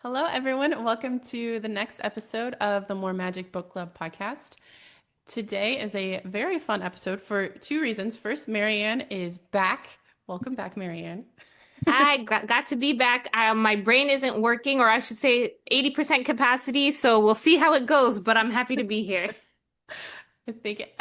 Hello, everyone. Welcome to the next episode of the More Magic Book Club podcast. Today is a very fun episode for two reasons. First, Marianne is back. Welcome back, Marianne. I got to be back. My brain isn't working, or I should say 80% capacity, so we'll see how it goes, but I'm happy to be here. I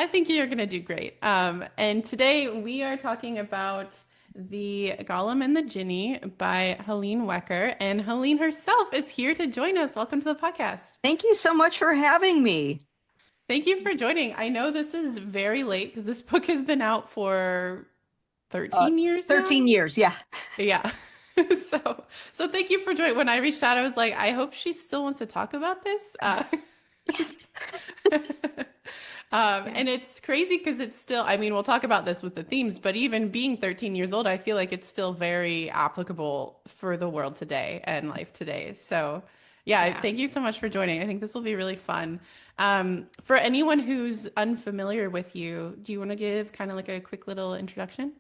think you're gonna do great. And today we are talking about the Golem and the Jinni by Helene Wecker, and Helene herself is here to join us. Welcome to the podcast. Thank you so much for having me. Thank you for joining. I know this is very late because this book has been out for Uh, 13 years now. 13 years, yeah. Yeah. So thank you for joining. When I reached out, I was like, I hope she still wants to talk about this. Yes. Yeah. And it's crazy because it's still, I mean, we'll talk about this with the themes, but even being 13 years old, I feel like it's still very applicable for the world today and life today. So yeah, Yeah. thank you so much for joining. I think this will be really fun. For anyone who's unfamiliar with you, do you want to give kind of like a quick little introduction?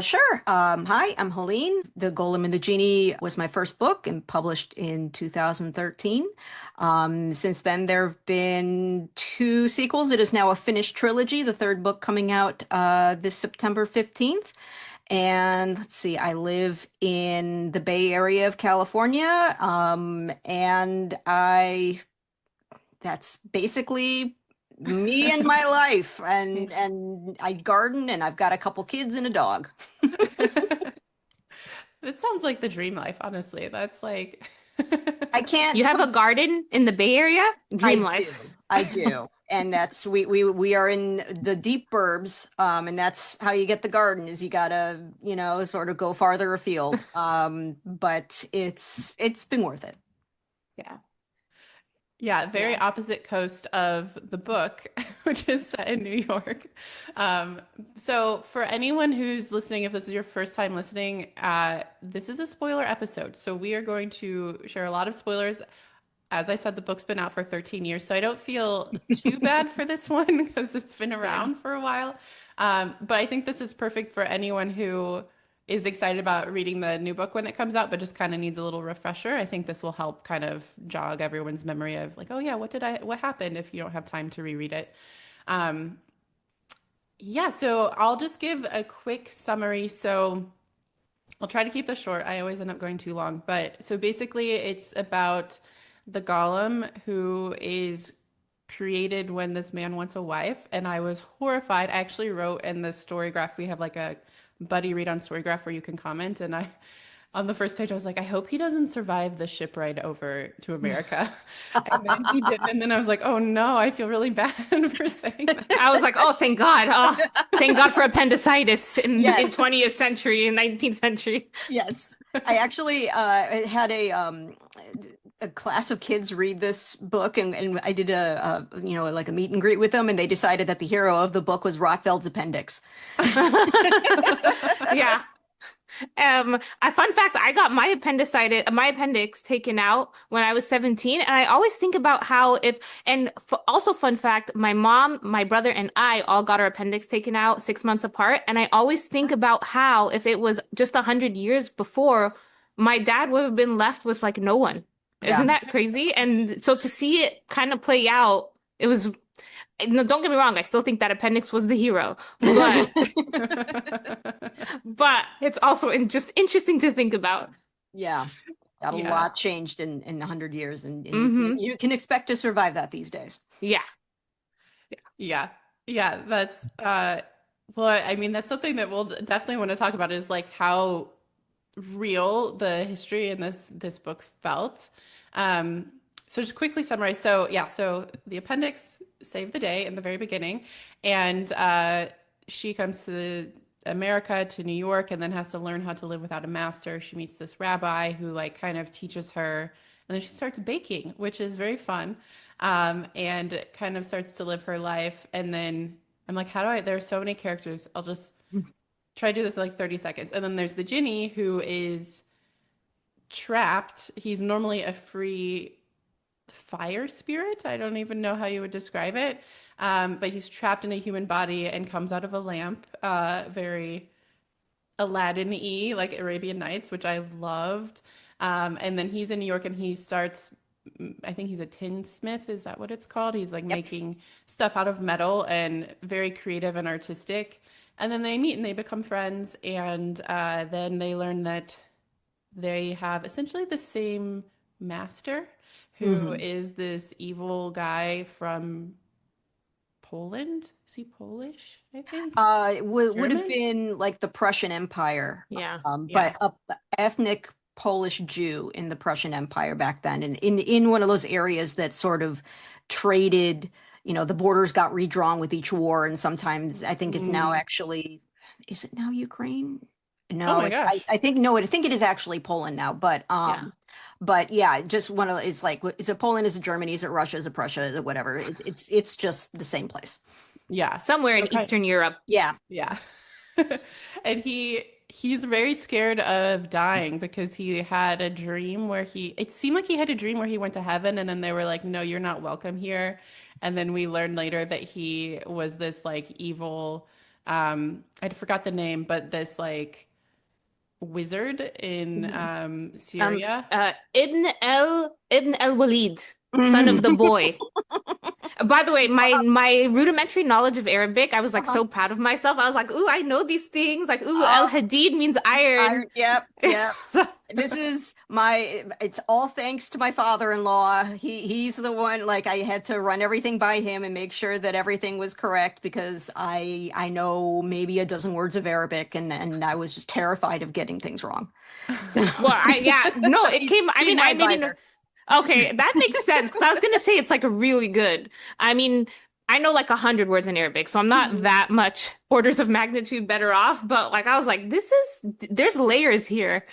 Sure. Hi, I'm Helene. The Golem and the Genie was my first book and published in 2013. Since then, there have been two sequels. It is now a finished trilogy, the third book coming out this September 15th. And let's see, I live in the Bay Area of California. That's basically me and my life. And I garden and I've got a couple kids and a dog. It sounds like the dream life, honestly. That's like I can't You have a garden in the Bay Area? I Dream do. life. I do. And that's we are in the deep burbs, and that's how you get the garden is you gotta, sort of go farther afield. But it's been worth it. Yeah. Yeah, very Yeah. opposite coast of the book, which is set in New York. So for anyone who's listening, if this is your first time listening, this is a spoiler episode. So we are going to share a lot of spoilers. As I said, the book's been out for 13 years, so I don't feel too bad for this one because it's been Yeah. around for a while. But I think this is perfect for anyone who is excited about reading the new book when it comes out, but just kind of needs a little refresher. I think this will help kind of jog everyone's memory of like, oh yeah, what happened if you don't have time to reread it. Um, yeah, so I'll just give a quick summary. So I'll try to keep this short. I always end up going too long. But so basically, it's about the golem who is created when this man wants a wife. And I was horrified. I actually wrote in the storygraph, we have like a buddy read on storygraph where you can comment. And on the first page, I was like, I hope he doesn't survive the ship ride over to America. And then he didn't. And then I was like, oh no, I feel really bad for saying that. I was like, oh, thank God. Oh, thank God for appendicitis in Yes, 20th century and 19th century. yes. I actually had a class of kids read this book, and I did like a meet and greet with them, and they decided that the hero of the book was Rothfeld's appendix. Yeah. A fun fact, I got my appendix taken out when I was 17, and I always think about how also fun fact, my mom, my brother, and I all got our appendix taken out 6 months apart, and I always think about how if it was just 100 years before, my dad would have been left with like no one. Isn't Yeah. that crazy? And so to see it kind of play out, it was, no, don't get me wrong, I still think that appendix was the hero, but but it's also just interesting to think about. Yeah. Got a Yeah. lot changed in 100 years, and Hmm. you can expect to survive that these days. Yeah. Yeah. Yeah, that's well, I mean, that's something that we'll definitely want to talk about is like how real the history in this book felt. Um, so just quickly summarize. So yeah, so the appendix saved the day in the very beginning, and she comes to America to New York and then has to learn how to live without a master. She meets this rabbi who like kind of teaches her, and then she starts baking, which is very fun, and kind of starts to live her life. And then I'm like, how do I? There are so many characters. I'll just try to do this in like 30 seconds. And then there's the Jinni who is trapped. He's normally a free fire spirit. I don't even know how you would describe it. But he's trapped in a human body and comes out of a lamp, very Aladdin-y, like Arabian Nights, which I loved. And then he's in New York and he starts, I think he's a tinsmith. Is that what it's called? He's like Yep. making stuff out of metal and very creative and artistic. And then they meet and they become friends. And then they learn that they have essentially the same master, who Hmm. is this evil guy from Poland. Is he Polish? I think. Would have German? been like the Prussian Empire, Yeah. Yeah. but a ethnic Polish Jew in the Prussian Empire back then, and in one of those areas that sort of traded, the borders got redrawn with each war, and sometimes I think it's now Mm. actually, is it now Ukraine? Oh No, my gosh. I think no, I think it is actually Poland now, Yeah. but yeah, just one of it's like, is it Poland? Is it Germany? Is it Russia? Is it Prussia? Is it whatever? It's just the same place. Yeah. Somewhere So in Eastern Europe. Yeah. yeah. And he's very scared of dying because he had a dream where it seemed like he had a dream where he went to heaven and then they were like, "No, you're not welcome here." And then we learned later that he was this like evil I forgot the name, but this like wizard in Um, Syria. Ibn el Walid, son of the boy. By the way, my rudimentary knowledge of Arabic, I was like Uh-huh. so proud of myself. I was like, "Ooh, I know these things." Like, "Ooh, El Oh, Hadid means iron." yep, yep. So- This is it's all thanks to my father-in-law. He's the one, like, I had to run everything by him and make sure that everything was correct because I know maybe a dozen words of Arabic, and I was just terrified of getting things wrong. So, Well, yeah, no, so it came. I he's mean, my I maybe know. advisor. Okay, that makes sense because I was gonna say it's like really good. I mean, I know like 100 words in Arabic, so I'm not that much orders of magnitude better off. But like, I was like, there's layers here.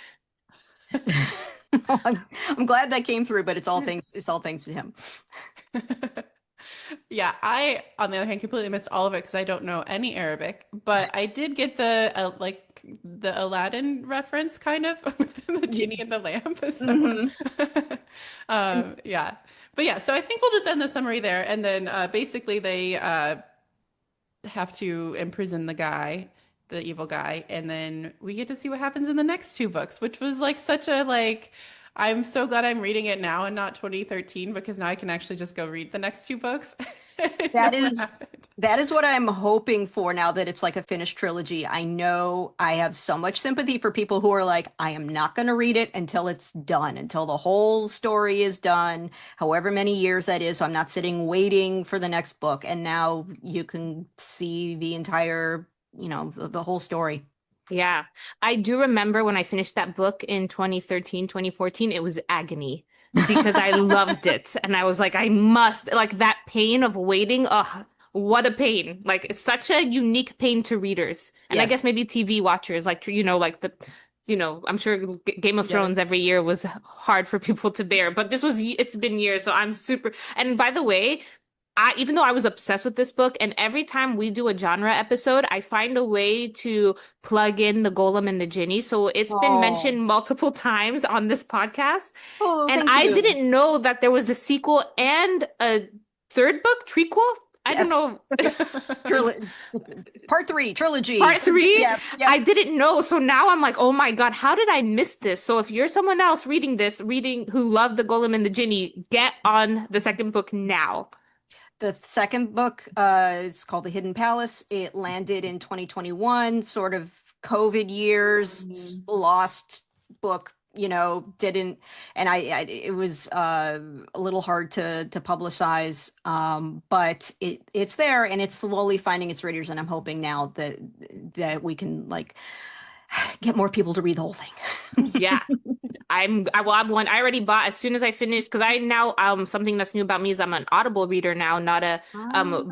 I'm glad that came through, but it's all thanks to him. Yeah, I, on the other hand, completely missed all of it because I don't know any Arabic, but I did get the like the Aladdin reference kind of within the Yeah. genie and the lamp. So, Hmm. yeah, but yeah, so I think we'll just end the summary there, and then basically they have to imprison the guy, the evil guy, and then we get to see what happens in the next two books, which was like such a like. I'm so glad I'm reading it now and not 2013 because now I can actually just go read the next two books and know That what is happened. that is what I'm hoping for now that it's like a finished trilogy. I know I have so much sympathy for people who are like, I am not going to read it until it's done, until the whole story is done, however many years that is. So I'm not sitting waiting for the next book. And now you can see the entire, the whole story. Yeah. I do remember when I finished that book in 2013, 2014, it was agony because I loved it. And I was like, I must, like that pain of waiting. Oh, what a pain. Like it's such a unique pain to readers. And I guess Yes. maybe TV watchers, like, I'm sure Game of Yeah. Thrones every year was hard for people to bear, but it's been years. So I'm super, and by the way, even though I was obsessed with this book, and every time we do a genre episode, I find a way to plug in the Golem and the Jinni. So it's been Oh, mentioned multiple times on this podcast. oh, And thank I you. didn't know that there was a sequel and a third book, trequel. I Yeah. don't know. Tril- Part three, trilogy. Part three, Yep, I yep. didn't know. So now I'm like, oh my God, how did I miss this? So if you're someone else reading who loved the Golem and the Jinni, get on the second book now. The second book is called The Hidden Palace. It landed in 2021, sort of COVID years, Mhm. lost book, didn't, and it was a little hard to publicize, but it's there and it's slowly finding its readers, and I'm hoping now that we can like get more people to read the whole thing. Yeah. I'm one. I already bought as soon as I finished because I now something that's new about me is I'm an Audible reader now, not a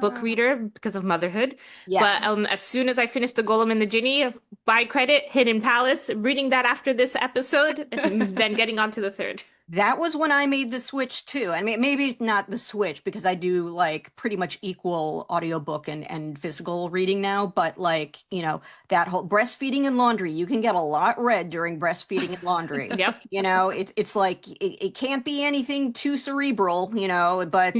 book Ah, reader because of motherhood. But yes. as soon as I finished The Golem and the Jinni, by credit, Hidden Palace, reading that after this episode, and then getting on to the third. That was when I made the switch too. I mean, maybe it's not the switch because I do like pretty much equal audiobook and physical reading now, but like, that whole breastfeeding and laundry, you can get a lot read during breastfeeding and laundry. Yep. It's like it can't be anything too cerebral, but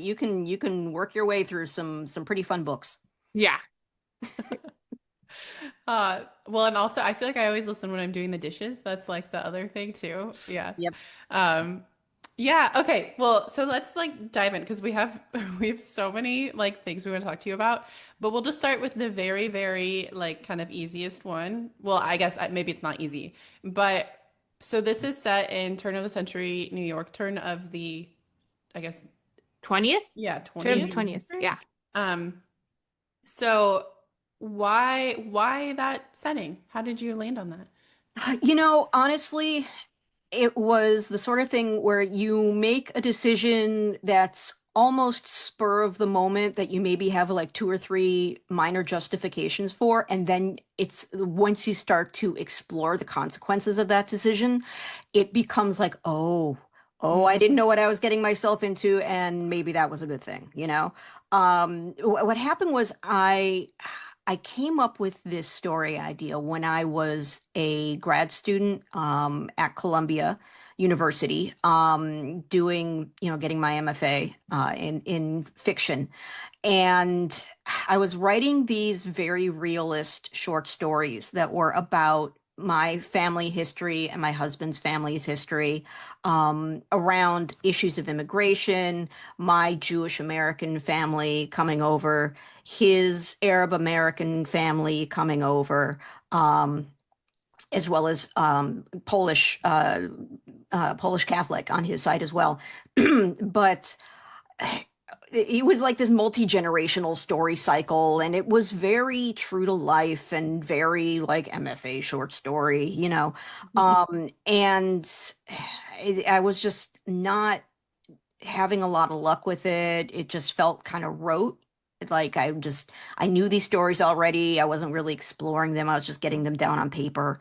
you can work your way through some pretty fun books. Yeah. Well, and also I feel like I always listen when I'm doing the dishes. That's like the other thing too. Yeah. Yep. Um, yeah, okay. Well, so let's like dive in because we have we have so many like things we want to talk to you about. But we'll just start with the very, very like kind of easiest one. Well, I guess maybe it's not easy, but so this is set in turn of the century New York, turn of the I guess 20th? yeah, Turn of the 20th 20th. century. Yeah. Um, so why that setting? How did you land on that? Honestly, it was the sort of thing where you make a decision that's almost spur of the moment that you maybe have like two or three minor justifications for, and then it's once you start to explore the consequences of that decision, it becomes like, oh, I didn't know what I was getting myself into, and maybe that was a good thing, you know? What happened was I came up with this story idea when I was a grad student at Columbia University, doing, getting my MFA in fiction. And I was writing these very realist short stories that were about my family history and my husband's family's history, around issues of immigration, my Jewish American family coming over, his Arab American family coming over, as well as Polish Catholic on his side as well. But it was like this multi-generational story cycle, and it was very true to life and very like MFA short story, and I was just not having a lot of luck with it. It just felt kind of rote. Like I knew these stories already. I wasn't really exploring them. I was just getting them down on paper.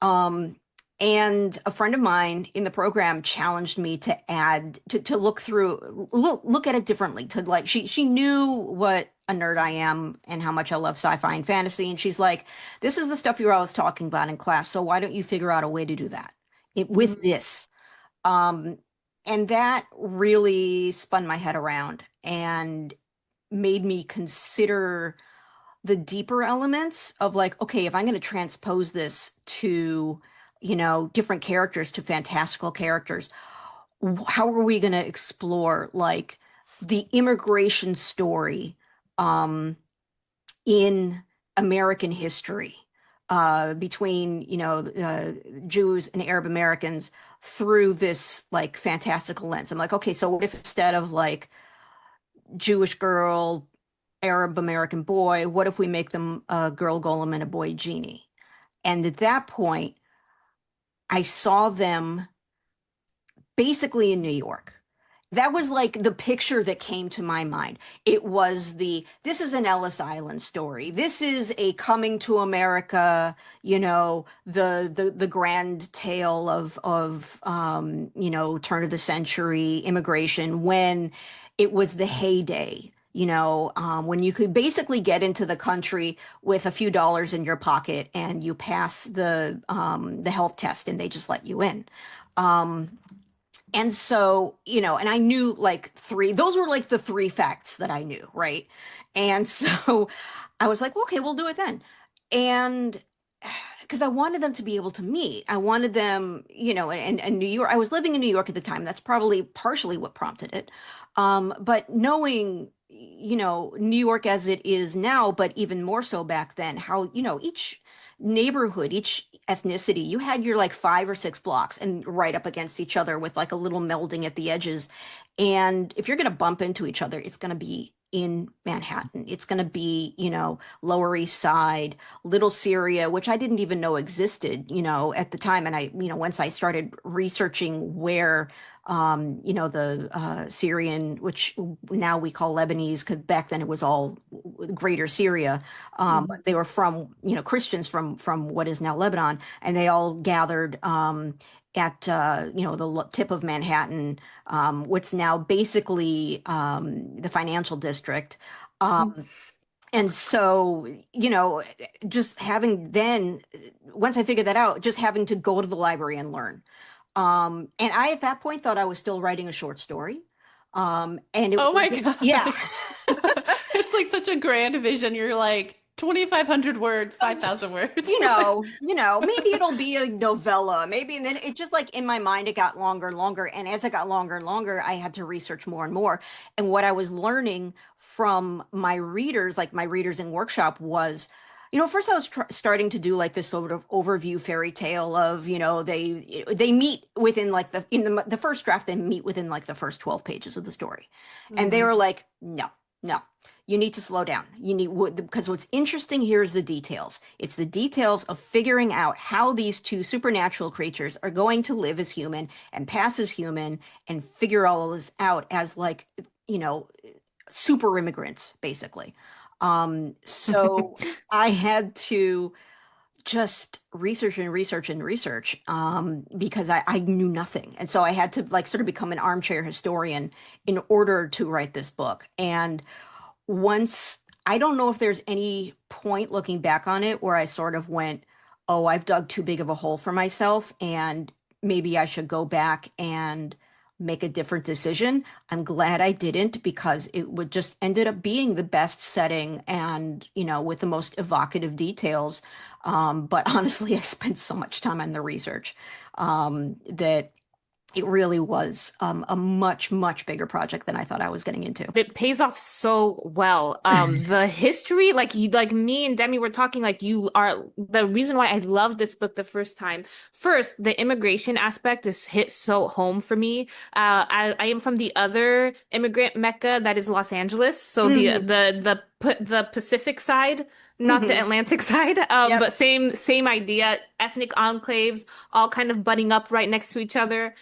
Um, and a friend of mine in the program challenged me to add to look at it differently. To like she knew what a nerd I am and how much I love sci-fi and fantasy, and she's like, "This is the stuff you're always talking about in class. So why don't you figure out a way to do that with this?" Um, and that really spun my head around and made me consider the deeper elements of like, okay, if I'm going to transpose this to, different characters, to fantastical characters, how are we going to explore like the immigration story um, in American history, between, Jews and Arab Americans through this like fantastical lens? I'm like, okay, so what if instead of like Jewish girl, Arab American boy, what if we make them a girl golem and a boy genie? And at that point, I saw them basically in New York. That was like the picture that came to my mind. It was this is an Ellis Island story. This is a coming to America, the grand tale of turn of the century immigration, when it was the heyday, when you could basically get into the country with a few dollars in your pocket and you pass the health test and they just let you in. Um, and so, and I knew like those were like the three facts that I knew, right? And so I was like, well, okay, we'll do it then. And because I wanted them to be able to meet, I wanted them, and New York, I was living in New York at the time. That's probably partially what prompted it. But knowing, New York as it is now, but even more so back then, how, each neighborhood, each ethnicity, you had your like 5 or 6 blocks and right up against each other with like a little melding at the edges. And if you're going to bump into each other, it's going to be in Manhattan. It's going to be, Lower East Side, Little Syria, which I didn't even know existed, at the time. And once I started researching where, the Syrian, which now we call Lebanese, because back then it was all Greater Syria. They were from, Christians from what is now Lebanon, and they all gathered at the tip of Manhattan, what's now basically the financial district. And so, just having then, once I figured that out, just having to go to the library and learn. And I, at that point, thought I was still writing a short story. And Oh my yeah. gosh. It's like such a grand vision. You're like, 2,500 words, 5,000 words. Maybe it'll be a novella, maybe, and then it just like in my mind it got longer and longer, and as it got longer and longer, I had to research more and more. And what I was learning from my readers, like my readers in workshop, was, first I was starting to do like this sort of overview fairy tale of, they meet within like in the first draft, they meet within like the first 12 pages of the story, and they Mhm. were like, no. No, you need to slow down. Because what's interesting here is the details. It's the details of figuring out how these two supernatural creatures are going to live as human and pass as human and figure all of this out as like, you know, super immigrants, basically. So I had to just research and research and research because I knew nothing. And so I had to like sort of become an armchair historian in order to write this book. And once I don't know if there's any point looking back on it where I sort of went, oh, I've dug too big of a hole for myself and maybe I should go back and make a different decision. I'm glad I didn't because it would just ended up being the best setting and, with the most evocative details. But honestly, I spent so much time on the research that it really was a much, much bigger project than I thought I was getting into. It pays off so well. The history, like you, like me and Demi were talking, like you are the reason why I love this book the first time. First, the immigration aspect is hit so home for me. I am from the other immigrant mecca that is Los Angeles, so Mhm. the Pacific side, not the Mhm. Atlantic side. Yep. But same idea. Ethnic enclaves, all kind of butting up right next to each other.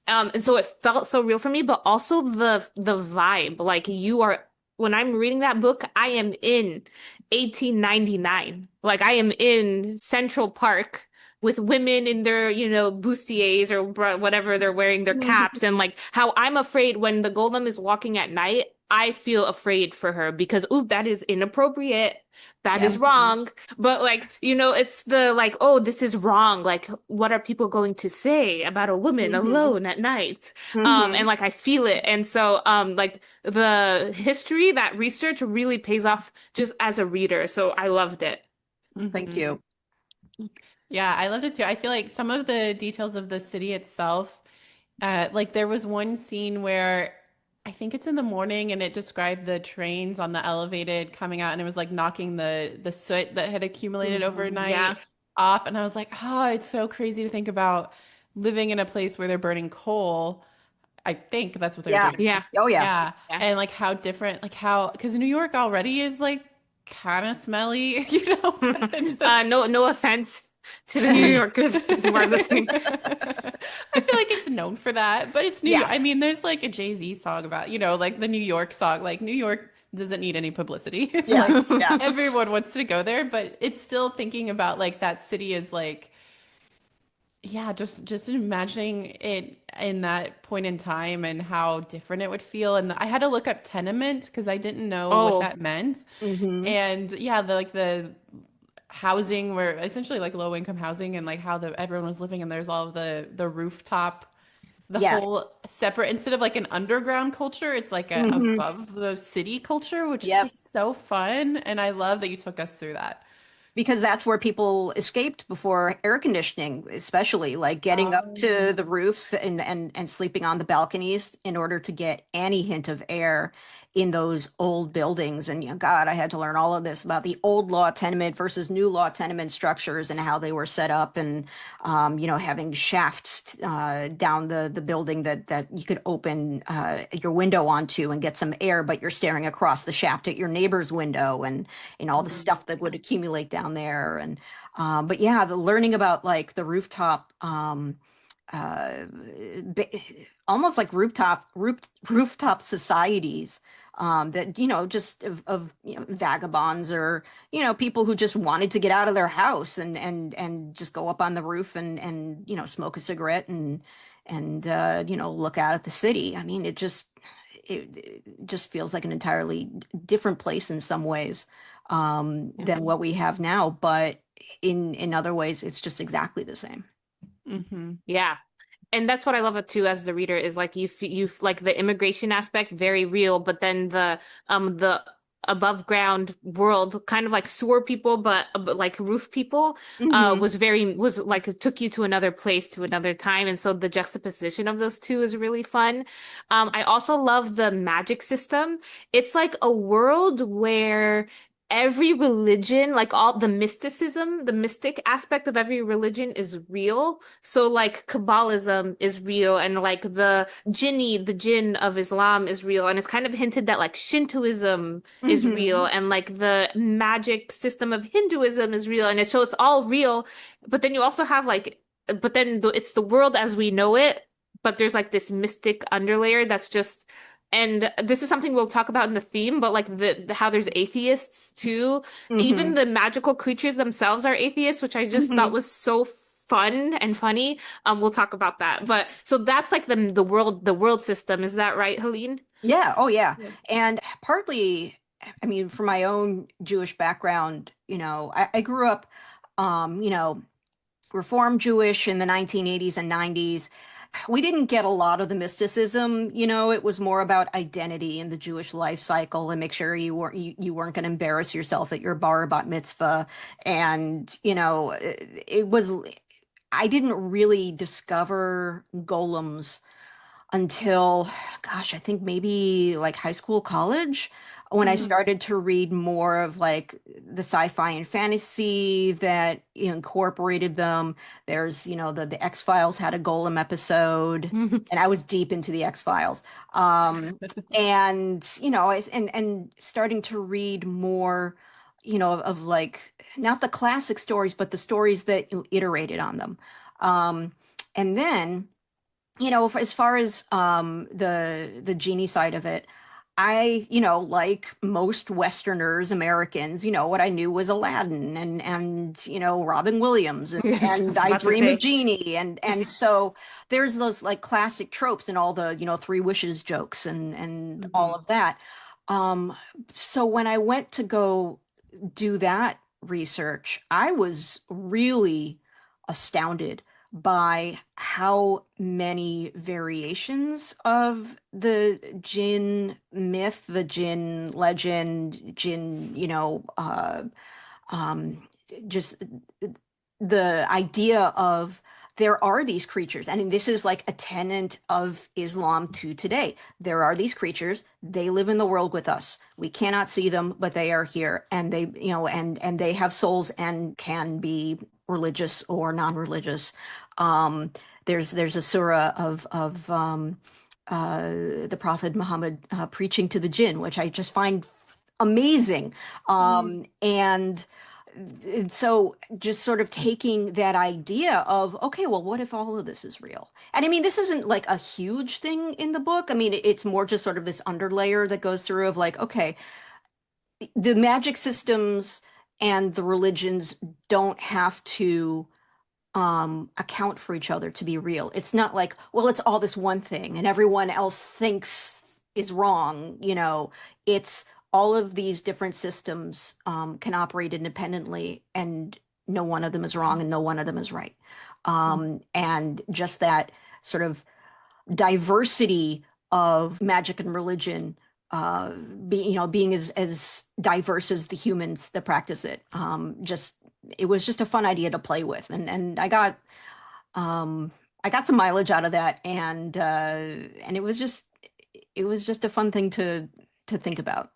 And so it felt so real for me, but also the vibe. Like you are when I'm reading that book, I am in 1899. Like I am in Central Park with women in their, bustiers or whatever they're wearing, their caps, and like how I'm afraid when the golem is walking at night, I feel afraid for her because, ooh, that is inappropriate. That is Yep. wrong. But like, it's the like, oh, this is wrong. Like, what are people going to say about a woman Mhm. alone at night? And Mhm. like I feel it. And so like the history, that research really pays off just as a reader. So I loved it. Thank Mhm. you. Yeah, I loved it too. I feel like some of the details of the city itself, like there was one scene where I think it's in the morning and it described the trains on the elevated coming out and it was like knocking the soot that had accumulated Yeah. overnight off. And I was like, oh, it's so crazy to think about living in a place where they're burning coal. I think that's what they were Yeah. doing. Yeah. Oh, yeah. Yeah. Yeah. And like how different, like how, because New York already is like kind of smelly, but then just No offense to the New Yorkers who are listening. I feel like it's known for that, but it's New York. Yeah. I mean, there's like a Jay-Z song about, like the New York song. Like New York doesn't need any publicity. It's Yeah. like Yeah. everyone wants to go there, but it's still thinking about like that city is like, yeah, just imagining it in that point in time and how different it would feel. And I had to look up tenement because I didn't know what Oh, that meant. Hmm. And yeah, the housing where essentially like low income housing and like how everyone was living and there's all of the rooftop, the Yes. whole separate instead of like an underground culture, it's like a Hmm. above the city culture, which is Yep. just so fun. And I love that you took us through that. Because that's where people escaped before air conditioning, especially like getting up to Um, the roofs and sleeping on the balconies in order to get any hint of air in those old buildings. And God, I had to learn all of this about the old law tenement versus new law tenement structures and how they were set up, and having shafts down the building that you could open your window onto and get some air, but you're staring across the shaft at your neighbor's window, and all the mhm. stuff that would accumulate down there. And but yeah, the learning about like the rooftop, uh, ba- almost like rooftop societies. That just of vagabonds, or people who just wanted to get out of their house and just go up on the roof and smoke a cigarette and look out at the city. I mean, it just feels like an entirely different place in some ways yeah. than what we have now, but in other ways, it's just exactly the same. Mhm. Yeah. And that's what I love it too as the reader is like you like the immigration aspect very real, but then the above ground world, kind of like sewer people, but like roof people, Hmm. was like it took you to another place, to another time. And so the juxtaposition of those two is really fun. I also love the magic system. It's like a world where every religion, like all the mysticism, the mystic aspect of every religion is real. So like Kabbalism is real, and like the Jinni, the jinn of Islam is real. And it's kind of hinted that like Shintoism is real, Hmm. and like the magic system of Hinduism is real. And so it's all real. But then you also have like, but then it's the world as we know it, but there's like this mystic underlayer that's just, and this is something we'll talk about in the theme, but like how there's atheists too. Even Hmm. the magical creatures themselves are atheists, which I just thought Hmm. was so fun and funny. We'll talk about that. But so that's like the world system. Is that right, Helene? Yeah, oh yeah. Yeah. And partly, I mean, from my own Jewish background, I grew up, Reform Jewish in the 1980s and 90s. We didn't get a lot of the mysticism, it was more about identity in the Jewish life cycle and make sure you weren't going to embarrass yourself at your bar bat mitzvah. And, it was I didn't really discover golems until, gosh, I think maybe like high school, college, when I Mm. started to read more of like the sci-fi and fantasy that incorporated them. There's, the X-Files had a Golem episode, and I was deep into the X-Files. And, and starting to read more, of like not the classic stories, but the stories that iterated on them. Um, and then as far as the genie side of it, I, like most Westerners, Americans, what I knew was Aladdin and Robin Williams Yes, I and was I about to Dream of say. Jeannie and so there's those like classic tropes and all the, Three Wishes jokes and all Mhm. of that. Um, so when I went to go do that research, I was really astounded by how many variations of the Jinn myth, the Jinn legend, Jinn, um, just the idea of there are these creatures. I mean, this is like a tenet of Islam to today. There are these creatures. They live in the world with us. We cannot see them, but they are here, and they, and they have souls and can be religious or non-religious. Um, there's a surah of the Prophet Muhammad preaching to the jinn, which I just find amazing. Mm. And so just sort of taking that idea of, okay, well, what if all of this is real? And I mean, this isn't like a huge thing in the book. I mean, it's more just sort of this underlayer that goes through of like, okay, the magic systems and the religions don't have to account for each other to be real. It's not like, well, it's all this one thing and everyone else thinks is wrong. It's all of these different systems can operate independently, and no one of them is wrong and no one of them is right. And just that sort of diversity of magic and religion, uh, being as diverse as the humans that practice it. Just it was just a fun idea to play with, and um, I got some mileage out of that, and it was just a fun thing to think about.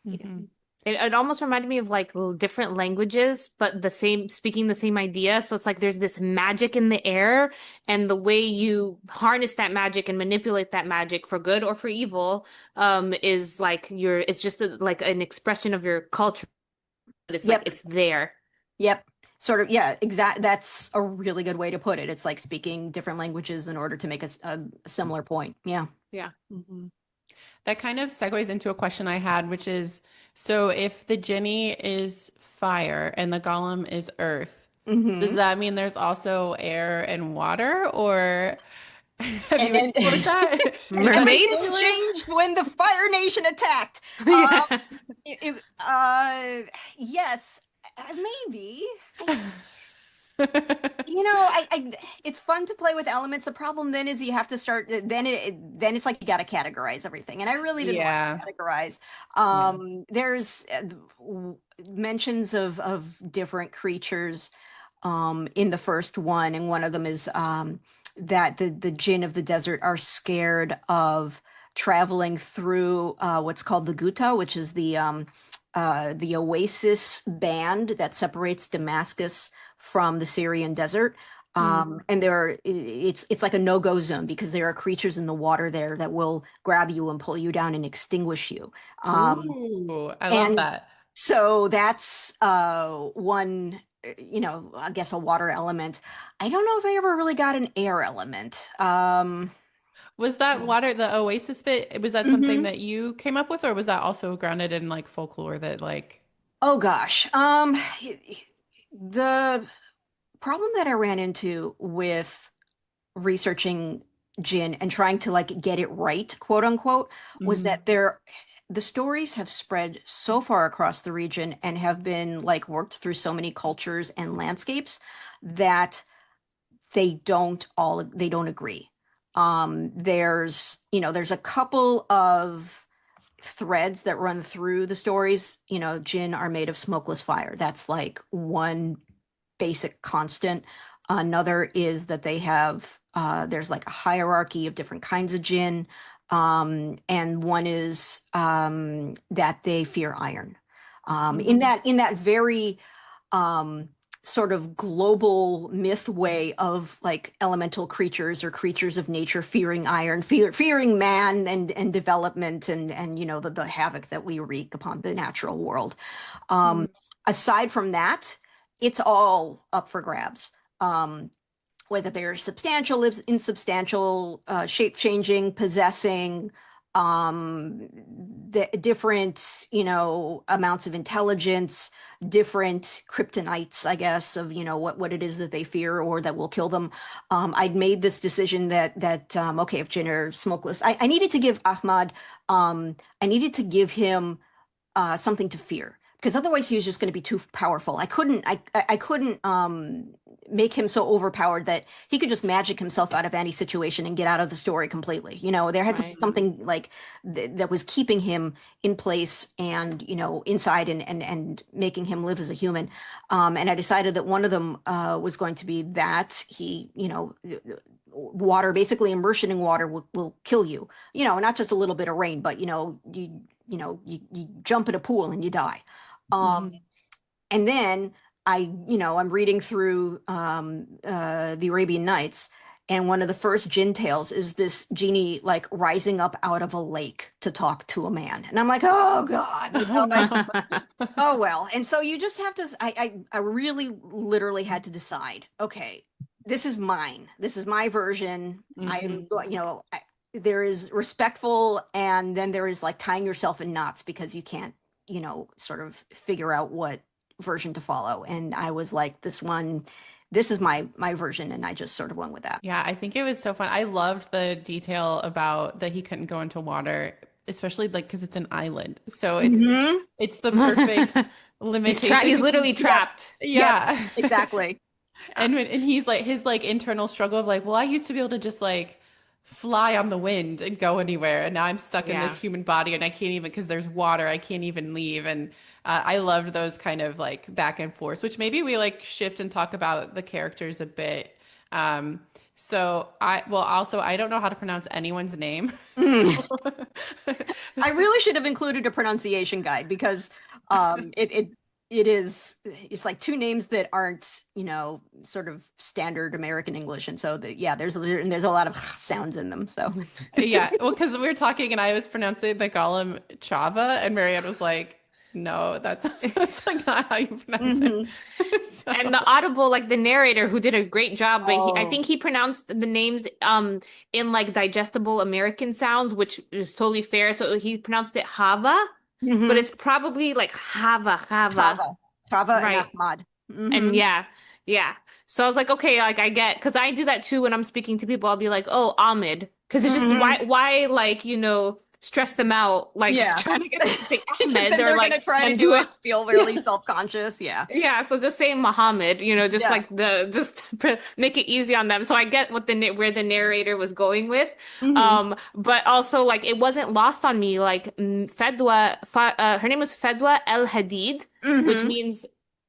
Yeah. Mhm. It almost reminded me of like different languages, but speaking the same idea. So it's like there's this magic in the air, and the way you harness that magic and manipulate that magic for good or for evil, is like it's just like an expression of your culture, but it's like Yep, it's there. yep. Sort of, yeah, exact. That's a really good way to put it. It's like speaking different languages in order to make a similar point. Yeah. Yeah. Mhm. That kind of segues into a question I had, which is, so if the Jinni is fire and the Golem is earth, does Hmm. that mean there's also air and water, or have And you then explored that? Is that everything Mermaids? singular? changed when the Fire Nation attacked. Yeah. Yes, maybe. It's fun to play with elements. The problem then is you have to start. Then it's like you got to categorize everything, and I really didn't want Yeah. to categorize. Yeah. There's mentions of different creatures in the first one, and one of them is that the jinn of the desert are scared of traveling through what's called the Ghouta, which is the oasis band that separates Damascus from the Syrian desert. Mm. And it's like a no-go zone because there are creatures in the water there that will grab you and pull you down and extinguish you. Ooh, I love And that. so that's one, I guess a water element. I don't know if I ever really got an air element. Was that water, the Oasis bit, was that something Mhm. that you came up with, or was that also grounded in like folklore that like, Oh gosh. The problem that I ran into with researching gin and trying to like get it right, quote unquote, was mm, that the stories have spread so far across the region and have been like worked through so many cultures and landscapes that they don't agree. There's a couple of threads that run through the stories. Gin are made of smokeless fire. That's like one basic constant. Another is that there's like a hierarchy of different kinds of gin. And one is that they fear iron. In mm, that very um, sort of global myth way of like elemental creatures or creatures of nature fearing iron, fearing man and development and the havoc that we wreak upon the natural world. mm, Um, Aside from that, it's all up for grabs. Whether they're substantial, insubstantial, shape changing, possessing, the different, amounts of intelligence, different kryptonites, I guess, of, what it is that they fear or that will kill them. I'd made this decision that okay, if Jinn are smokeless, I needed to give Ahmad, I needed to give him something to fear because otherwise he was just going to be too powerful. I couldn't make him so overpowered that he could just magic himself out of any situation and get out of the story completely. There had to be right. something like that was keeping him in place and inside and making him live as a human. And I decided that one of them was going to be that he water, basically immersion in water will kill you. Not just a little bit of rain, but you jump in a pool and you die. Um, Mhm. and then I'm reading through the Arabian Nights, and one of the first jinn tales is this genie like rising up out of a lake to talk to a man, and I'm like, oh God, Oh no. oh well. And so you just have to. I really literally had to decide. Okay, this is mine. This is my version. Hmm. There is respectful, and then there is like tying yourself in knots because you can't, sort of figure out what version to follow. And I was like, this is my version, and I just sort of went with that. Yeah, I think it was so fun. I loved the detail about that he couldn't go into water, especially like because it's an island. So Hmm. it's the perfect limitation He's 'cause literally Yep. trapped. Yep. yeah. Exactly. Yeah. And he's like his like internal struggle of like, well, I used to be able to just like fly on the wind and go anywhere, and now I'm stuck in this Yeah. human body, and I can't even because there's water, I can't even leave. And I loved those kind of like back and forth, which maybe we like shift and talk about the characters a bit. Um, so also I don't know how to pronounce anyone's name, Mm. so I really should have included a pronunciation guide because it's like two names that aren't, sort of standard American English. And so yeah, there's a lot of sounds in them. So yeah, well, because we were talking and I was pronouncing the Golem Chava, and Marianne was like, "No, that's like not how you pronounce it." Mhm. And the So, audible, like the narrator who did a great job, but I Oh. think he pronounced the names in like digestible American sounds, which is totally fair. So he pronounced it Hava, but Hmm. it's probably like Hava. Chava. Chava and Right. Ahmad. And Hmm. yeah, yeah. So I was like, okay, like I get, because I do that too when I'm speaking to people. I'll be like, oh, Ahmed, because it's just Hmm. why, like, stress them out, like Yeah. trying to get them to say Because Ahmed. then They're they're gonna like, try to and do do it, it. feel really self-conscious. Yeah. Yeah, so just say Muhammad, just Yeah. like just make it easy on them. So I get what where the narrator was going with. Hmm. But also like it wasn't lost on me. Like her name was Fedwa El Hadid, which Hmm. means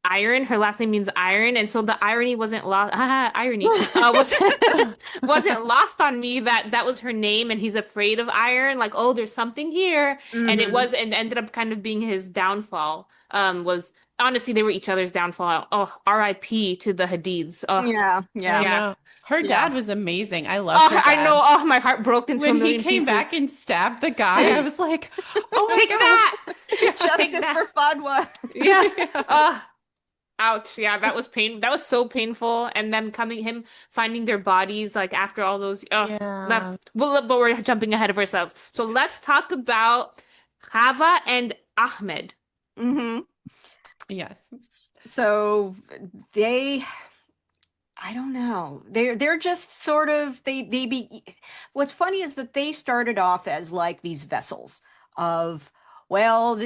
iron. Her last name means iron, and so the irony wasn't lost. Irony wasn't wasn't lost on me that that was her name, and he's afraid of iron. Like, oh, there's something here, and it Hmm. was, and ended up kind of being his downfall. Was honestly, they were each other's downfall. Oh, R.I.P. to the Hadids. Oh, Yeah. I Yeah. yeah. know. Her Yeah. dad was amazing. I loved Oh, her I know. dad. Oh, my heart broke into a When he million came back pieces. and stabbed the guy, I was like, oh Take that. my God. Take Justice that. for Fadwa. Yeah. Yeah. Oh, ouch. Yeah, that was pain. That was so painful. And then him finding their bodies, like after all those. Oh, Yeah. but we're jumping ahead of ourselves. So let's talk about Chava and Ahmed. Hmm. Yes. So they, I don't know. They're just sort of they be what's funny is that they started off as like these vessels of well,